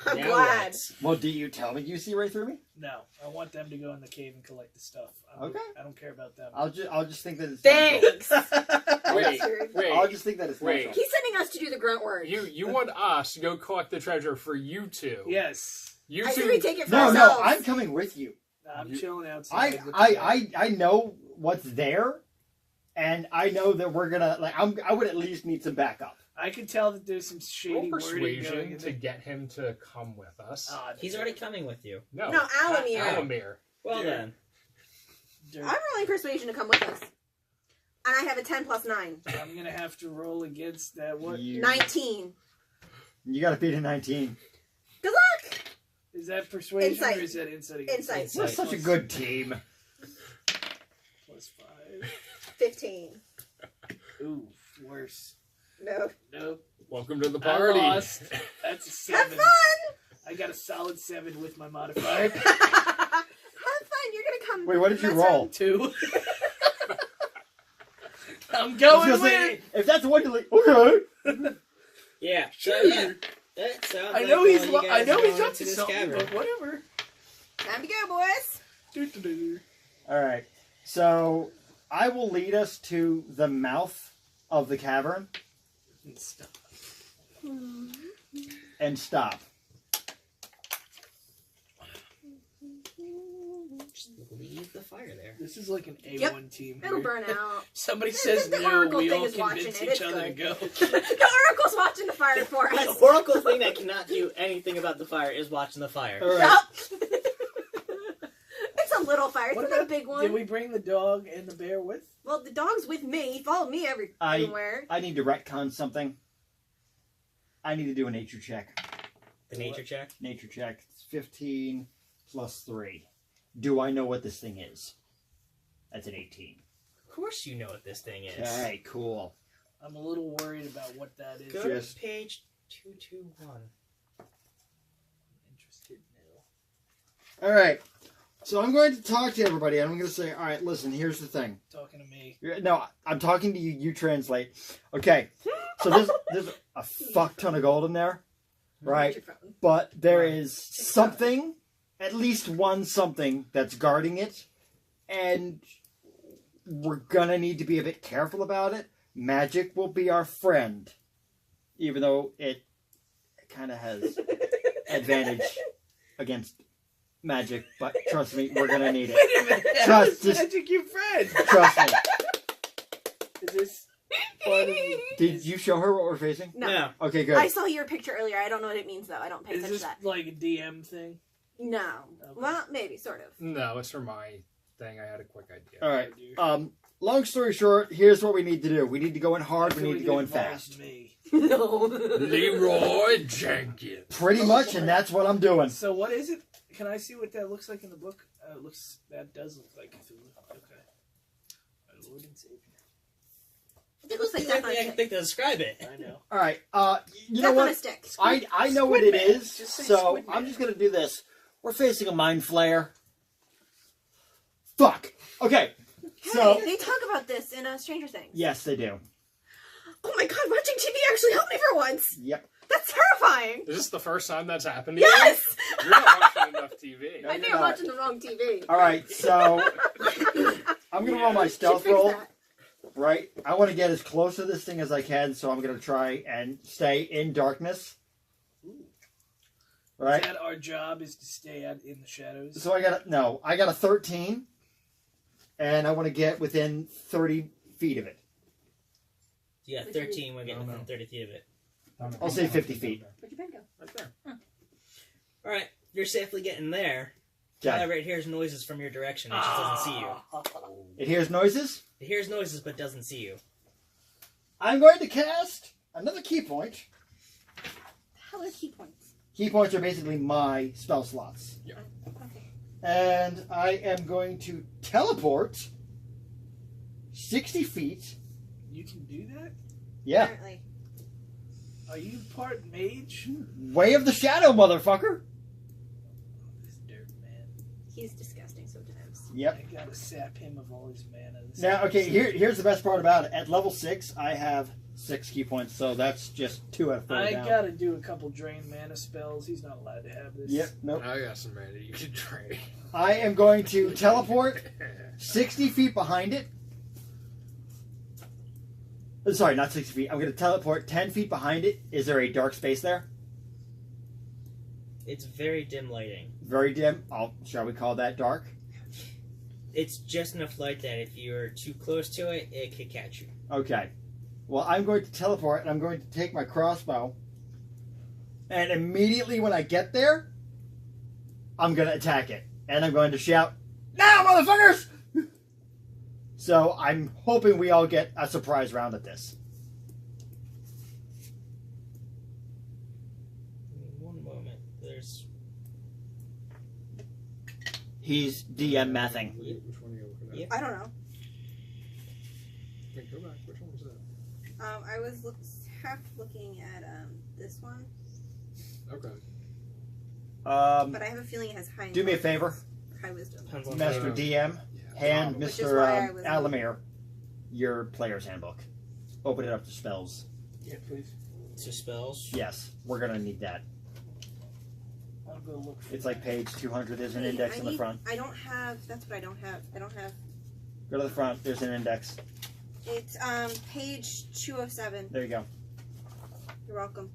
I'm Now glad. what? Well, do you tell me you see right through me? No, I want them to go in the cave and collect the stuff. Okay. I don't care about them. I'll just think that it's Thanks. Wait, Absurd. I'll wait. just think that it's Wait. natural. He's sending us to do the grunt work. You want us to go collect the treasure for you two? Yes. You I two. say we take it for No, ourselves. I'm coming with you. I'm You- chilling outside. with the I know what's there, and I know that we're gonna I would at least need some backup. I can tell that there's some Roll shady wording going persuasion in to there. get him to come with us. Ah, He's already coming with you. No, No, Alamir. Alamir. Well Dude. then. dirt. I'm rolling persuasion to come with us. And I have a 10 plus 9. I'm gonna have to roll against that. What You 19. gotta beat a 19. Good luck! is that? Persuasion Insight. or is that insight? against Insight. insight? We're such a good team. +5. 15. Ooh, worse. No. Nope. Welcome to the I party. lost. That's a Have 7. fun! I got a solid 7 with my modifier. Have fun. You're gonna come. Wait, what did you mess roll? around. 2. I'm I was going gonna with. say, if that's the one you're like, okay. Yeah. Sure. So, yeah. That sounds I know like he's. all you I guys know are he's going up to to this something, cavern. but whatever. Time to go, boys. Doo-doo-doo. All right. So I will lead us to the mouth of the cavern And stop. and stop. Just leave the fire there. This is like an A1 Yep. team. It'll here. burn out. Somebody The says no, Oracle we thing all is watching convince it, each it's other to good. go. The Oracle's watching the fire for The us. Oracle thing that cannot do anything about the fire is watching the fire. All right. Yup. It's a little fire. It's What not a about- big one. Did we bring the dog and the bear with? Well, the dog's with me. He followed me everywhere. I need to retcon something. I need to do a nature check. The nature check. Nature check. It's 15 plus 3. Do I know what this thing is? That's an 18. Of course you know what this thing is. All right, cool. I'm a little worried about what that is. Go Just- to page 221. I'm interested now. All right. So I'm going to talk to everybody. And I'm going to say, all right, listen, here's the thing. Talking to me. No, I'm talking to you. You translate. Okay. So there's a fuck ton of gold in there, right? Microphone. But there is something, at least one something that's guarding it, and we're gonna need to be a bit careful about it. Magic will be our friend, even though it kind of has advantage against magic. But trust me, we're gonna need it. Wait a minute. Trust- How is just- magic your friend? Trust me. Is this part of? Did you show her what we're facing? No. Okay, good. I saw your picture earlier. I don't know what it means, though. I don't pay Is attention this to that. like a DM thing? No. Okay. Well, maybe, sort of. No, it's for my thing. I had a quick idea. All right. Oh, dear. Long story short, here's what we need to do. We need to go in hard. I We feel need to like go it in involves fast. Me. No. Leroy Jenkins. Pretty much, and that's what I'm doing. So what is it? Can I see what that looks like in the book? That does look like Cthulhu. Okay. My Lord and Savior. It looks like I Death on a can Stick. think to describe it. I know. All right. You know Death on a what? Stick. I know what it Squid Man. is, Just say so Squid I'm Man. just gonna do this. We're facing a mind flayer. Fuck. Okay. So Hey, they talk about this in Stranger Things. yes, they do. Oh my god, watching TV actually helped me for once. Yep. That's terrifying. Is this the first time that's happened to Yes. you? You're not watching enough TV. No, I you're think I'm not. watching the wrong TV. All right. So I'm gonna roll my stealth Should fix roll. that. Right. I want to get as close to this thing as I can, so I'm gonna try and stay in darkness. Right. That our job is to stay out in the shadows. So I got a 13, and I want to get within 30 feet of it. Yeah, 13 when getting within 30 feet of it. I'll say 50 feet. Where'd your pen go? Right there. Alright, you're safely getting there. Okay. However, it hears noises from your direction. It just doesn't see you. It hears noises. It hears noises but doesn't see you. I'm going to cast another key point. Hell are key points? Key points are basically my spell slots. Okay. And I am going to teleport 60 feet. You can do that? Yeah. Apparently. Are you part mage? Way of the shadow, motherfucker. This dirt man. He's disgusting sometimes. Yep. I gotta sap him of all his mana. This Now, okay, episode. here's the best part about it. At level 6, I have 6 key points, so that's just 2 out of 4 I down. gotta do a couple drain mana spells. He's not allowed to have this. Yep, nope. I got some mana you can trade. I am going to teleport 60 feet behind it. Sorry, not 60 feet. I'm going to teleport 10 feet behind it. Is there a dark space there? It's very dim lighting. Very dim. Shall we call that dark? It's just enough light that if you're too close to it, it could catch you. Okay. Well, I'm going to teleport, and I'm going to take my crossbow. And immediately when I get there, I'm going to attack it. And I'm going to shout, "Now, motherfuckers!" So I'm hoping we all get a surprise round at this. One moment. There's. He's DM mathing. Which one are you looking at? Yep. I don't know. Wait, go back. Which one was that? I was half looking at this one, Okay. but I have a feeling it has high. Do me a favor, High wisdom. Depends on Master the- DM, hand Which is Mr. why I was- Alamir your player's handbook. Open it up to spells. Yeah, please. to spells. Yes, we're going to need that. I'll go look for It's like page 200. There's an Wait, index I in the need- front. I don't have. That's what I don't have. I don't have. Go to the front. There's an index. It's page 207. There you go. You're welcome.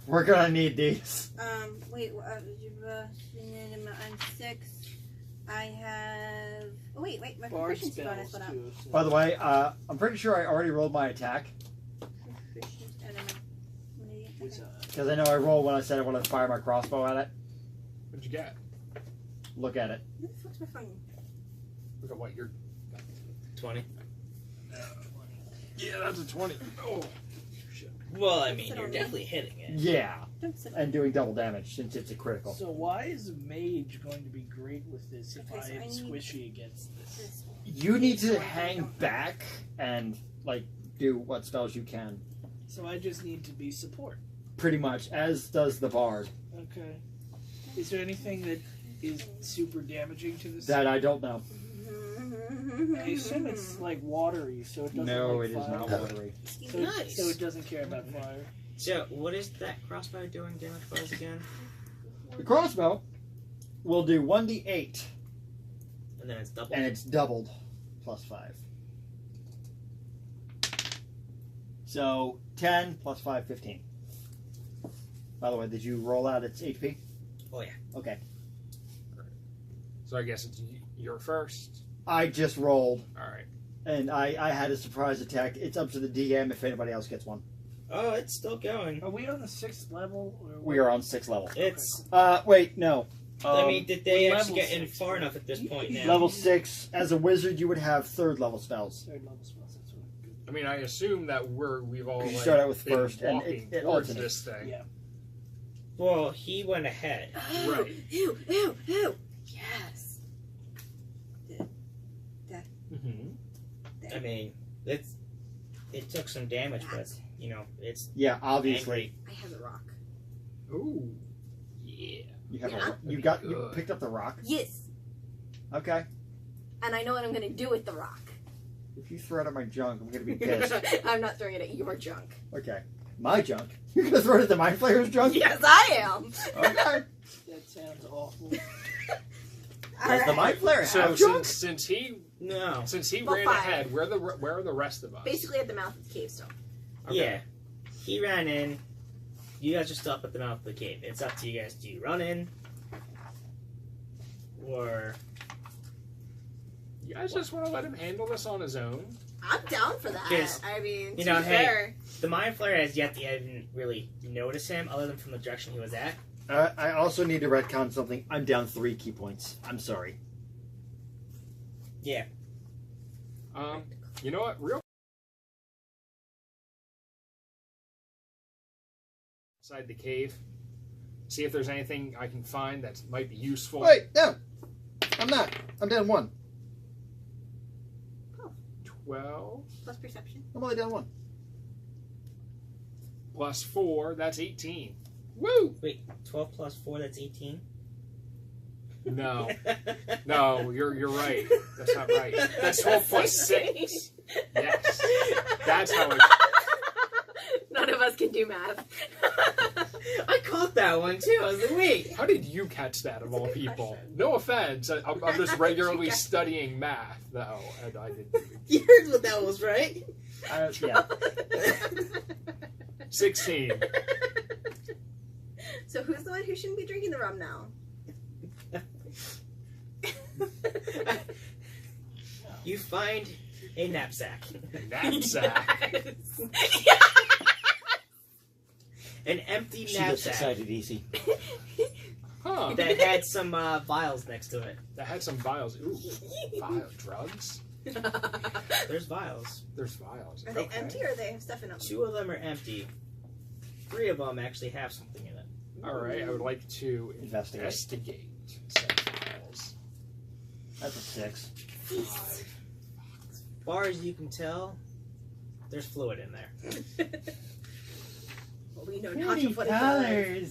We're going to need these. Wait. I'm 6. I have. Oh wait. My Bard proficiency bonus spells went up. too. So. By the way, I'm pretty sure I already rolled my attack. Proficiency. I don't know. I'm an idiot. What's, Okay. Because I know I rolled when I said I wanted to fire my crossbow at it. What'd you get? Look at it. Where the fuck's my phone? Look at what you're. 20. Yeah, that's a 20. Oh, shit. Well, I mean, Sit you're on definitely hitting it. Yeah. Don't sit. And doing double damage since it's a critical. So why is a mage going to be great with this if Okay, I so am I need- squishy against this? This one. You need to hang back and, like, do what spells you can. So I just need to be support. Pretty much, as does the bard. Okay. Is there anything that is super damaging to this? That I don't know. I assume it's like watery, so it doesn't. No, like it is fire. not watery. Excuse So, me. Nice. so it doesn't care about fire. So, what is that crossbow doing damage-wise again? The crossbow will do 1d8, And then it's double. and it's doubled plus 5. So 10 plus 5, 15. By the way, did you roll out its HP? Oh, yeah. Okay. So I guess it's your first. I just rolled, All right. and I had a surprise attack. It's up to the DM if anybody else gets one. Oh, it's still going. Are we on the 6th level? Or We are on 6th level. It's. Wait, no. I mean, did they we're actually level get in 6, far right? enough at this point now? Level 6, as a wizard, you would have 3rd level spells. Third level spells. That's what I'm good. I mean, I assume that we've all 'Cause you like, start out with been first, and walking it towards alternates. this thing. Yeah. Well, he went ahead. Oh, Right. Ew, ew, ew. Yes. Mm-hmm. I mean, it took some damage, but you know, it's Yeah, obviously. I have a rock. Ooh. Yeah. You have Yeah. you Good. picked up the rock. Yes. Okay. And I know what I'm going to do with the rock. If you throw it at my junk, I'm gonna be pissed. I'm not throwing it at your junk. Okay. My junk. You're gonna throw it at the Mind Flayer's junk? Yes, I am. Okay. That sounds awful. Does the Mind Flayer So have junk? since he no. ran Well, fine. ahead, where are the rest of us? Basically at the mouth of the cave still. Okay. Yeah, he ran in. You guys are stuck at the mouth of the cave. It's up to you guys. Do you run in, or You guys just want to let him handle this on his own? I'm down for that. Yes. I mean, You to know, be hey. fair, the Mind Flayer has yet to even really notice him, other than from the direction he was at. I also need to retcon something. I'm down 3 key points. I'm sorry. You know what? Real inside the cave. See if there's anything I can find that might be useful. Wait, no. I'm not. I'm down 1. 12 plus perception. I'm only down 1. plus 4, that's 18. Woo! Wait, 12 plus 4, that's 18? No. No, you're right. That's not right. That's 12 plus 6. Yes. That's how it... None of us can do math. I caught that one too. I was like, wait. How did you catch that of all people? No offense. I'm just regularly studying math, though. And I didn't. You heard what that was, right? Yeah. 16. So who's the one who shouldn't be drinking the rum now? You find a knapsack. Knapsack. Yes. An empty She gets knapsack excited easy. Huh. that had some vials next to it. That had some vials. Ooh. Vial drugs? There's vials. There's vials. Are they Okay. empty or they have stuff in them? 2 of them are empty. 3 of them actually have something in it. Alright, I would like to Investigate. investigate said vials. That's a 6. 5. As far as you can tell, there's fluid in there. Well, we know not to put it there.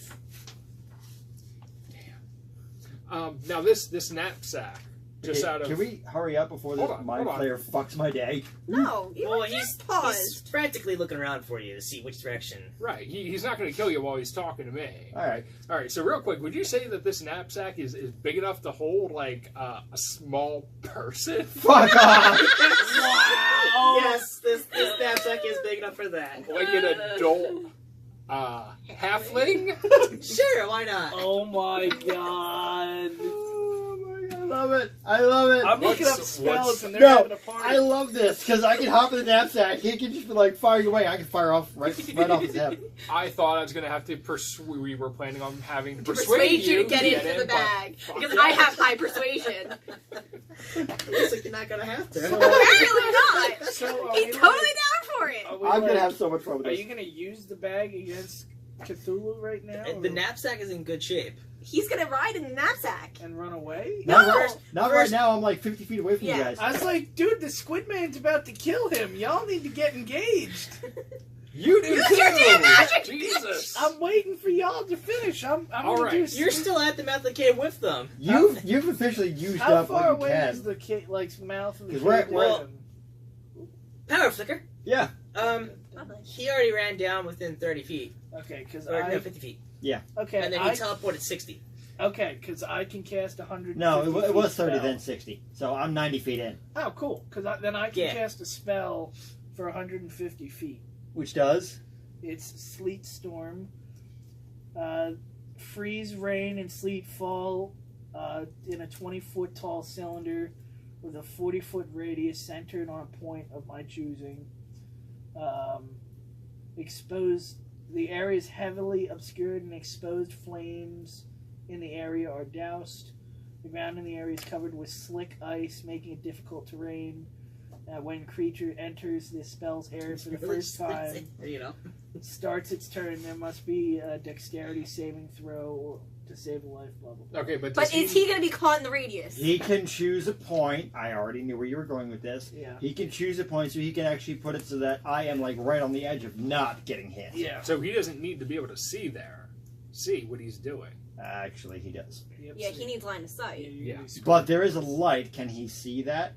Now this knapsack, just Okay, out of Can we hurry up before Hold this on, Mind hold on. Flayer fucks my day? No, you Well, were he's just paused. frantically looking around for you to see which direction. right, he's not going to kill you while he's talking to me. Alright. All right. So real quick, would you say that this knapsack is big enough to hold like a small person? Fuck off! Wow. Yes, this knapsack is big enough for that. Like an adult halfling? Sure, why not? Oh my god. I love it. I love it. I'm looking up What's- spells and they're No, having a party. I love this because I can hop in the knapsack. He can just be like firing away. I can fire off right off his head. I thought I was going to have to persuade. We were planning on having to To persuade you to get into the in, bag. but- Because I have high persuasion. Looks like you're not gonna have to. So- Apparently not. So are He's we totally like- down for it. are we I'm like- gonna have so much fun with Are this. you gonna use the bag against Cthulhu right now? The or- knapsack is in good shape. He's gonna ride in the knapsack. and run away? Not, No! right, not right now. I'm like 50 feet away from Yeah. you guys. I was like, dude, the Squid Man's about to kill him. Y'all need to get engaged. You do Use too. your damn magic, Jesus. I'm waiting for y'all to finish. I'm All gonna right. do. You're still at the mouth of the cave with them. You've officially used How up far what you away is can. the mouth of the 'Cause cave? we're- from? Power flicker. Yeah. Lovely. He already ran down within 30 feet. Okay, because Or no, I 50 feet. okay, And then he teleported 60. okay, because I can cast 100. No, it was 30 then 60. So I'm 90 feet in, Oh, cool. Because then I can Yeah. cast a spell for 150 feet. which does. It's Sleet Storm. Freeze, rain, and sleet fall in a 20-foot tall cylinder with a 40-foot radius centered on a point of my choosing. Exposed. The area is heavily obscured and exposed flames in the area are doused. The ground in the area is covered with slick ice, making it difficult terrain. When creature enters the spell's area for the Really first time, You know. starts its turn, there must be a dexterity saving throw to save a life level. Okay, but But is he going to be caught in the radius? He can choose a point. I already knew where you were going with this. Yeah. He can choose a point so he can actually put it so that I am like right on the edge of not getting hit. Yeah. So he doesn't need to be able to see what he's doing. Actually, he does. Yep, Yeah, so he needs line of sight. Yeah. But there is a light. Can he see that?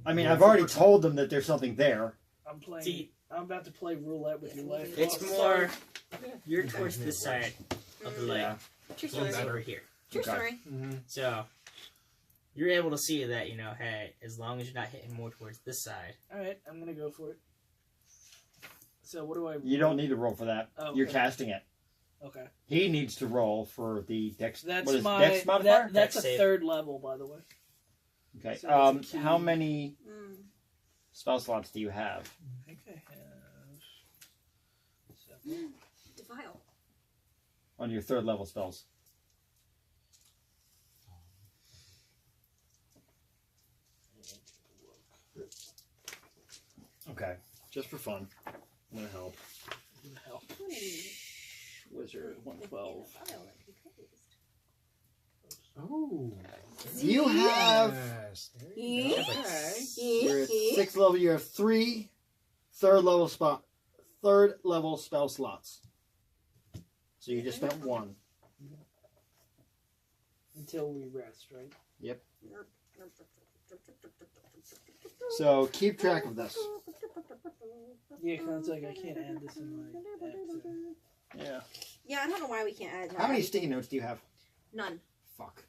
I mean, Yeah, I've already of course. told them that there's something there. I'm playing. See- I'm about to play roulette with your life. It's loss. more. You're towards this side of the light. Yeah. True One's story. over here. True Okay. story. So you're able to see that, hey, as long as you're not hitting more towards this side. All right, I'm gonna go for it. So what do I? You don't need to roll for that. Oh, You're okay. casting it. Okay. He needs to roll for the dex. That's what is my. dex modifier? That's Dex a save. third level, by the way. Okay. So it's a key. How many Mm. spell slots do you have? I think I have 7. Defile. On your third level spells? Okay. Just for fun. I'm gonna help. Hell. Wizard 112. Oh. You have. Yes. There you go. You're at 6th level. You have 3 third level spell slots. So you just spent 1. Until we rest, right? So keep track of this. Yeah, 'cause it's like I can't add this in my. App, so. Yeah. Yeah, I don't know why we can't add. How many sticky notes do you have? None. Fuck.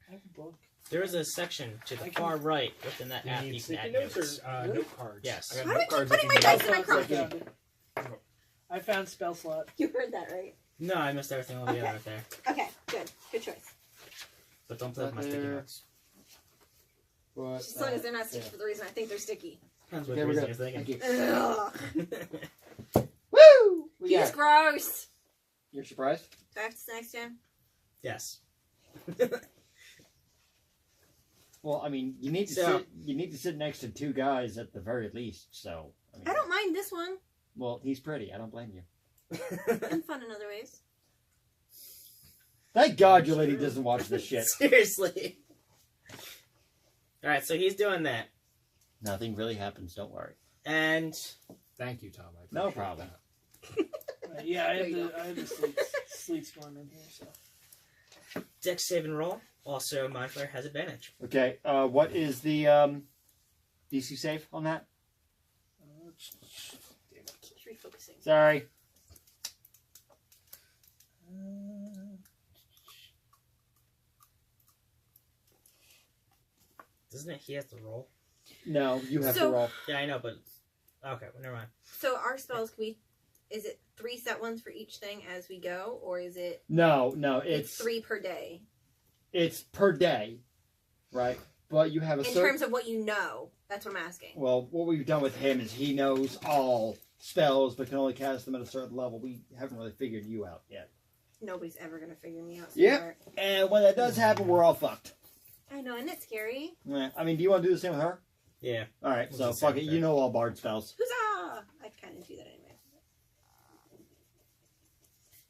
I have a book. There is a section to the I can- far right within that Do you app need you can sticky add notes notes. or Really? note cards? Yes. I got How note did you cards put that in can my be- dice in my I crossbow? found it. I found spell slot. You heard that, right? No, I missed everything over the Okay. other right there. Okay, good. Good choice. But don't play with my sticky There. notes. What? As long as they're not sticky for the reason I think they're sticky. Depends what Okay, we're reason good. you're Thank thinking. you. Ugh. Woo! We got He's it. gross. You're surprised? Back to next gen. Yes. Well, I mean, you need to So- sit. You need to sit next to 2 guys at the very least. So. I mean, I don't mind this one. Well, he's pretty. I don't blame you. And fun in other ways. Thank God your lady doesn't watch this shit. Seriously. Alright, so he's doing that. Nothing really happens. Don't worry. And Thank you, Tom. I No appreciate problem. that. Yeah, I There have you the sleets going in here. So Dex save and roll. Also, Mind Flare has advantage. Okay. What is the DC save on that? Keeps refocusing. Sorry. Doesn't it? He has to roll. No, you have So- to roll. Yeah, I know, but okay, well, never mind. So our spells, can we? Is it 3 set ones for each thing as we go, or is it? No, It's 3 per day. it's per day, right? But you have a In certain. terms of what you know, that's what I'm asking. Well, what we've done with him is he knows all spells, but can only cast them at a certain level. We haven't really figured you out yet. Nobody's ever gonna figure me out. Yep. sweetheart. And when that does happen, we're all fucked. I know, isn't it scary? Yeah. I mean, do you want to do the same with her? Yeah. All right. We'll So do the fuck same it. thing. You know all bard spells. Huzzah! I kind of do that anyway.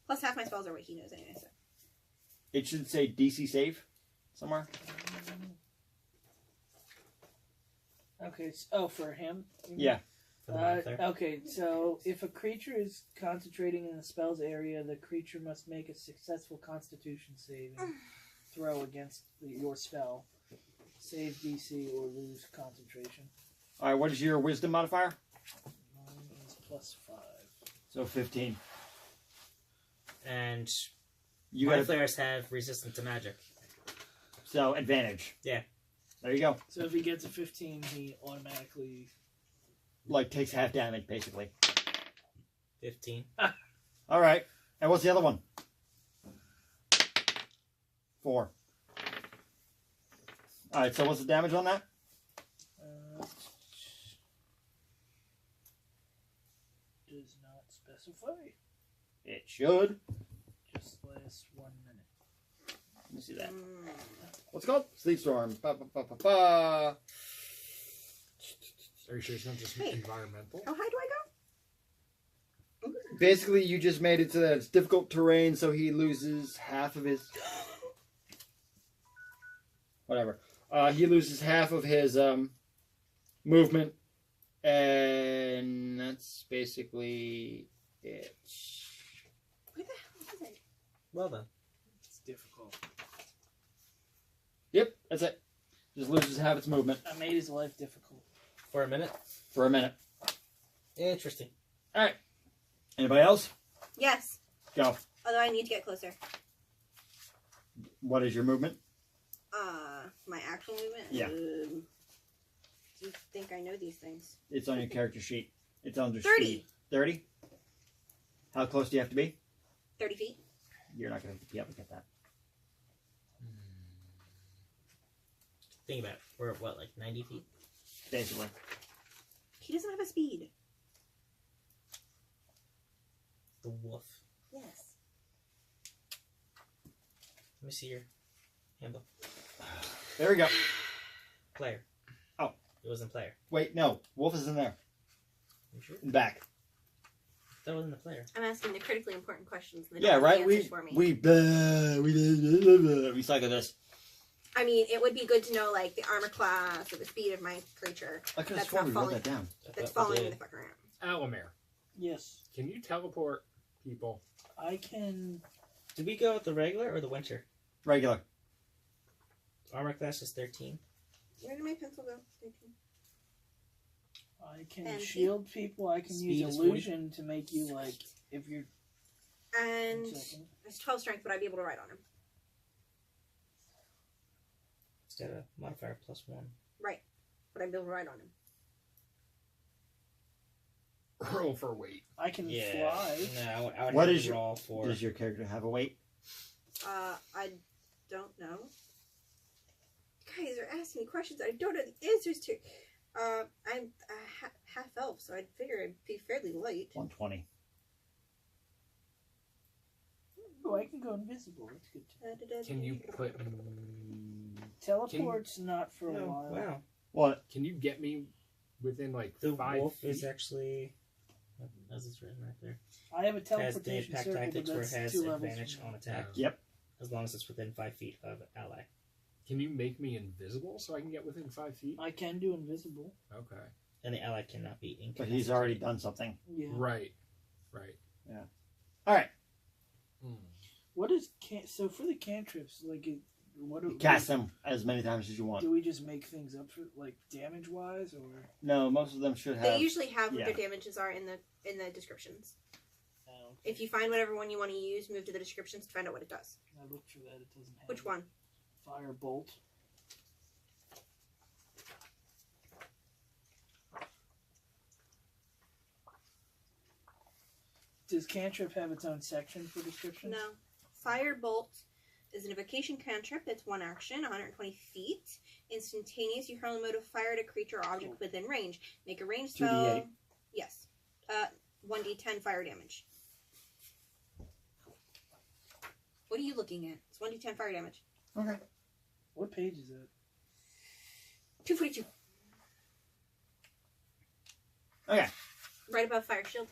Plus, half my spells are what he knows anyway. So. It should say DC save somewhere. okay. For him. you mean? Yeah. For the Mind Flare. Okay, so if a creature is concentrating in the spell's area, the creature must make a successful Constitution saving throw against your spell. Save DC or lose concentration. All right. What is your wisdom modifier? Mine is +5. So 15. And You Mind got Flares have resistance to magic. so advantage. Yeah. There you go. So if he gets a 15, he automatically. Like takes half damage basically. 15. All right. And what's the other one? 4. All right. So what's the damage on that? Does not specify. It should. Just lasts 1 minute. Let me see that. Mm. What's it called? Sleep storm. Ba, ba, ba, ba, ba. Are you sure it's not just Hey. environmental? How high do I go? Basically, you just made it so that it's difficult terrain, so he loses half of his. Whatever. He loses half of his movement, and that's basically it. Where the hell is it? Well done. It's difficult. Yep, that's it. Just loses half its movement I made his life difficult. For a minute. for a minute. Interesting. Anybody else? Yes. Go. Although I need to get closer. What is your movement? My actual movement? Yeah. Do you think I know these things? It's on your character sheet. It's under 30. speed. 30? How close do you have to be? 30 feet? You're not going to be able to get that. Think about it. We're at what, like 90 feet? Basically. He doesn't have a speed. The wolf. Yes. Let me see your handbook. There we go. Player. Oh. It wasn't player. Wait, no. Wolf is in there. You sure? In the back. That wasn't the player. I'm asking the critically important questions. And they Yeah, don't have right? the answers for me. We suck at this. I mean, it would be good to know, like, the armor class or the speed of my creature I could have That's sworn we not wrote that down. I that's thought we following me did. the fuck around. Alamir, Yes, can you teleport people? I can. Did we go with the regular or the winter? Regular. Armor class is 13. Where did my pencil go? I can And shield people. I can Speed use is illusion to make you like if you're. And One second. it's 12 strength, but I'd be able to ride on him. It's got a modifier +1. But I'd be able to ride on him. Roll for weight. I can Yeah. fly. No, I would What have is to your- roll for. Does your character have a weight? I don't know. You guys are asking me questions I don't know the answers to. I'm a half elf, so I'd figure I'd be fairly light. 120. Oh, I can go invisible. That's good. Can you put? Teleport's not for a Oh, while. wow. What? Can you get me within like The 5 wolf feet? is actually. As it's written right there. I have a Has the teleportation pack circle, but tactics where it that's has 2 levels. advantage from on now. attack. Yep. As long as it's within 5 feet of ally. Can you make me invisible so I can get within 5 feet? I can do invisible. Okay. And the ally cannot be But incapacitated. he's already done something. Yeah. Right. Right. Alright. Hmm. What is so for the cantrips? Like, what do Cast them as many times as you want. Do we just make things up for like damage wise, or? No, most of them should They have. usually have what yeah. their damages are in the descriptions. Oh, If you find whatever one you want to use, move to the descriptions to find out what it does. I looked for that. It doesn't have. Which it. one? Firebolt. Does cantrip have its own section for descriptions? No. Firebolt is an evocation cantrip that's 1 action, 120 feet. Instantaneous, you hurl a mode of fire at a creature or object within range. Make a range spell. 2d8. Yes. 1d10 fire damage. What are you looking at? It's 1d10 fire damage. Okay. What page is that? 242. Okay. Right above fire shield.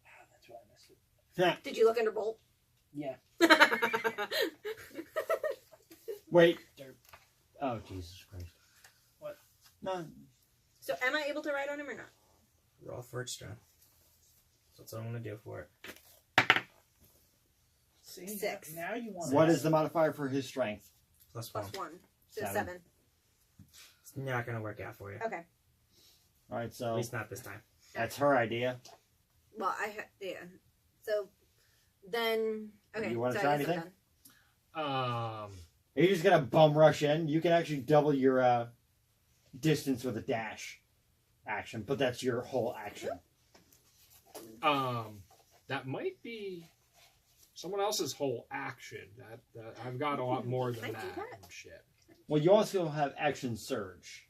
Ah, that's why I missed it. Yeah. Did you look under bolt? Yeah. Wait. Derp. Oh, Jesus Christ. What? No. So am I able to ride on him or not? Roll for its strength. That's what I'm going to do for it. See, 6. now you want. What is the modifier for his strength? +1. Plus 1. So 7. 7. It's not going to work out for you. Okay. Alright, At so least not this time. that's her idea. Well, yeah. So then, okay. You wanna so try I guess I'm anything? done. You're just gonna bum rush in. You can actually double your distance with a dash action, but that's your whole action. That might be someone else's whole action. That I've got a lot more than Can I do that. that? And shit. Well, you also have action surge.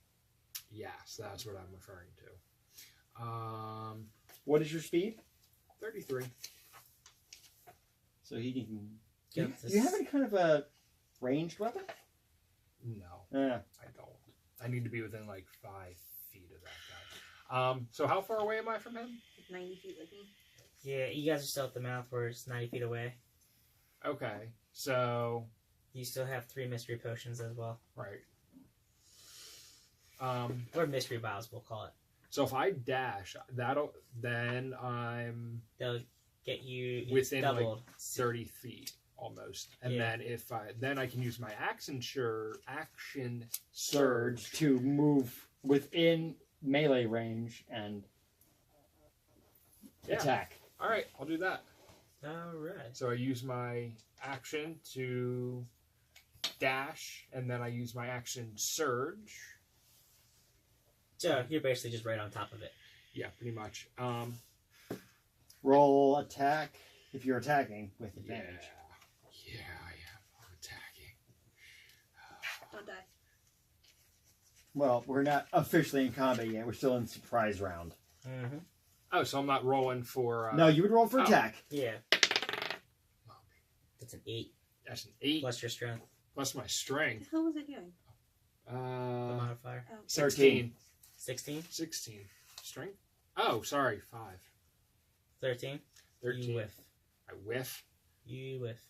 Yes, that's what I'm referring to. What is your speed? 33. So he can. Get Do this- you have any kind of a ranged weapon? No, Yeah. I don't. I need to be within like 5 feet of that guy. So how far away am I from him? 90 feet like me. Yeah, you guys are still at the mouth where it's 90 feet away. Okay, so You still have 3 mystery potions as well. right. Or mystery vials, we'll call it. So if I dash, then I'm They'll get you Within, like, doubled. 30 feet almost, and Yeah. then I can use my action Surge surge. to move within melee range and Yeah. attack. All right, I'll do that. Alright. So I use my action to dash, and then I use my action surge. So you're basically just right on top of it. Yeah, pretty much. Roll attack if you're attacking with Yeah, advantage. I'm attacking. Don't die. Well, we're not officially in combat yet. We're still in surprise round. Mm-hmm. Oh, so I'm not rolling for. No, you would roll for oh. attack. Yeah. That's an 8 That's an 8 plus your strength. plus my What strength. the hell was I doing? The modifier. Oh. 16. 16? 16. Strength? Oh, sorry, 5. 13? 13. You whiff. I whiff. You whiff.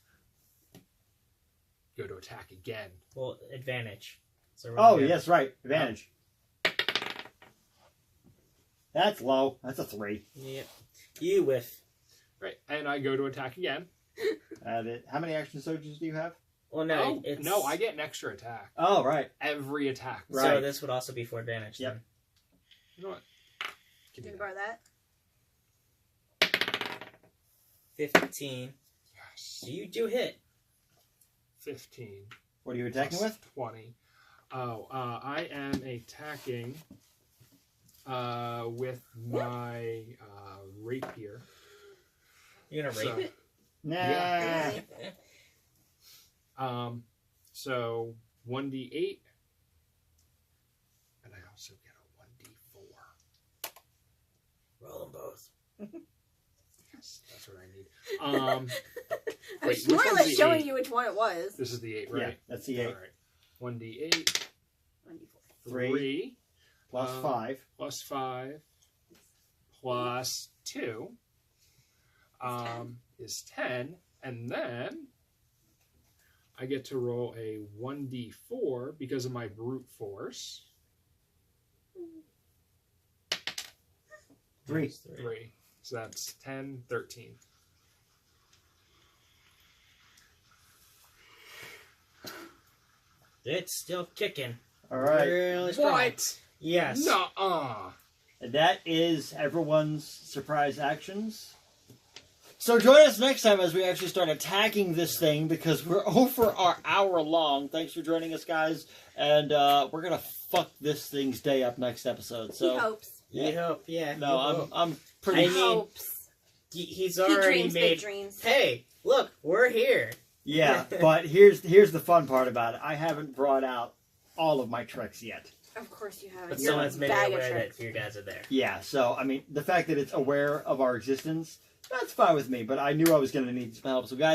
Go to attack again. Well, advantage. So roll Oh, again. yes, right. Advantage. That's low. That's a 3. Yep. You whiff. Right, and I go to attack again. How many action surges do you have? Well, no, Oh, it's... no, I get an extra attack. Oh, right. Every attack. Right. So this would also be for advantage Yep. then. You know what? Give Can me you that. borrow that? 15. Yes. You do hit. 15. What are you attacking plus with? 20. Oh, I am attacking with my rapier. You're gonna rape So- it? Nah. Yeah. Really? So 1d8, and I also get a 1d4. Roll them both. Yes, that's what I need. I Wait, was which more or one's less the showing 8? you which one it was. This is the 8, Yeah, right? that's the 8. All right. 1d8, 1d4. 3 Plus Um, 5. plus 5 plus 2 is 10, and then I get to roll a 1d4 because of my brute force. 3. 3. So that's 10, 13. It's still kicking. All right. Really strong. What? Yes. Nuh-uh. That is everyone's surprise actions. So join us next time as we actually start attacking this thing because we're over our hour long. Thanks for joining us, guys. And we're going to fuck this thing's day up next episode. He So hopes. You hope, yeah. no, you hope. I'm pretty I He mean, hopes. He's He already dreams big made... dreams. Hey, look, we're here. Yeah, but here's the fun part about it. I haven't brought out all of my tricks yet. Of course you haven't. But You're a someone's made bag it of aware tricks. that you guys are there. Yeah, so I mean, the fact that it's aware of our existence, that's fine with me. But I knew I was going to need some help. So guys,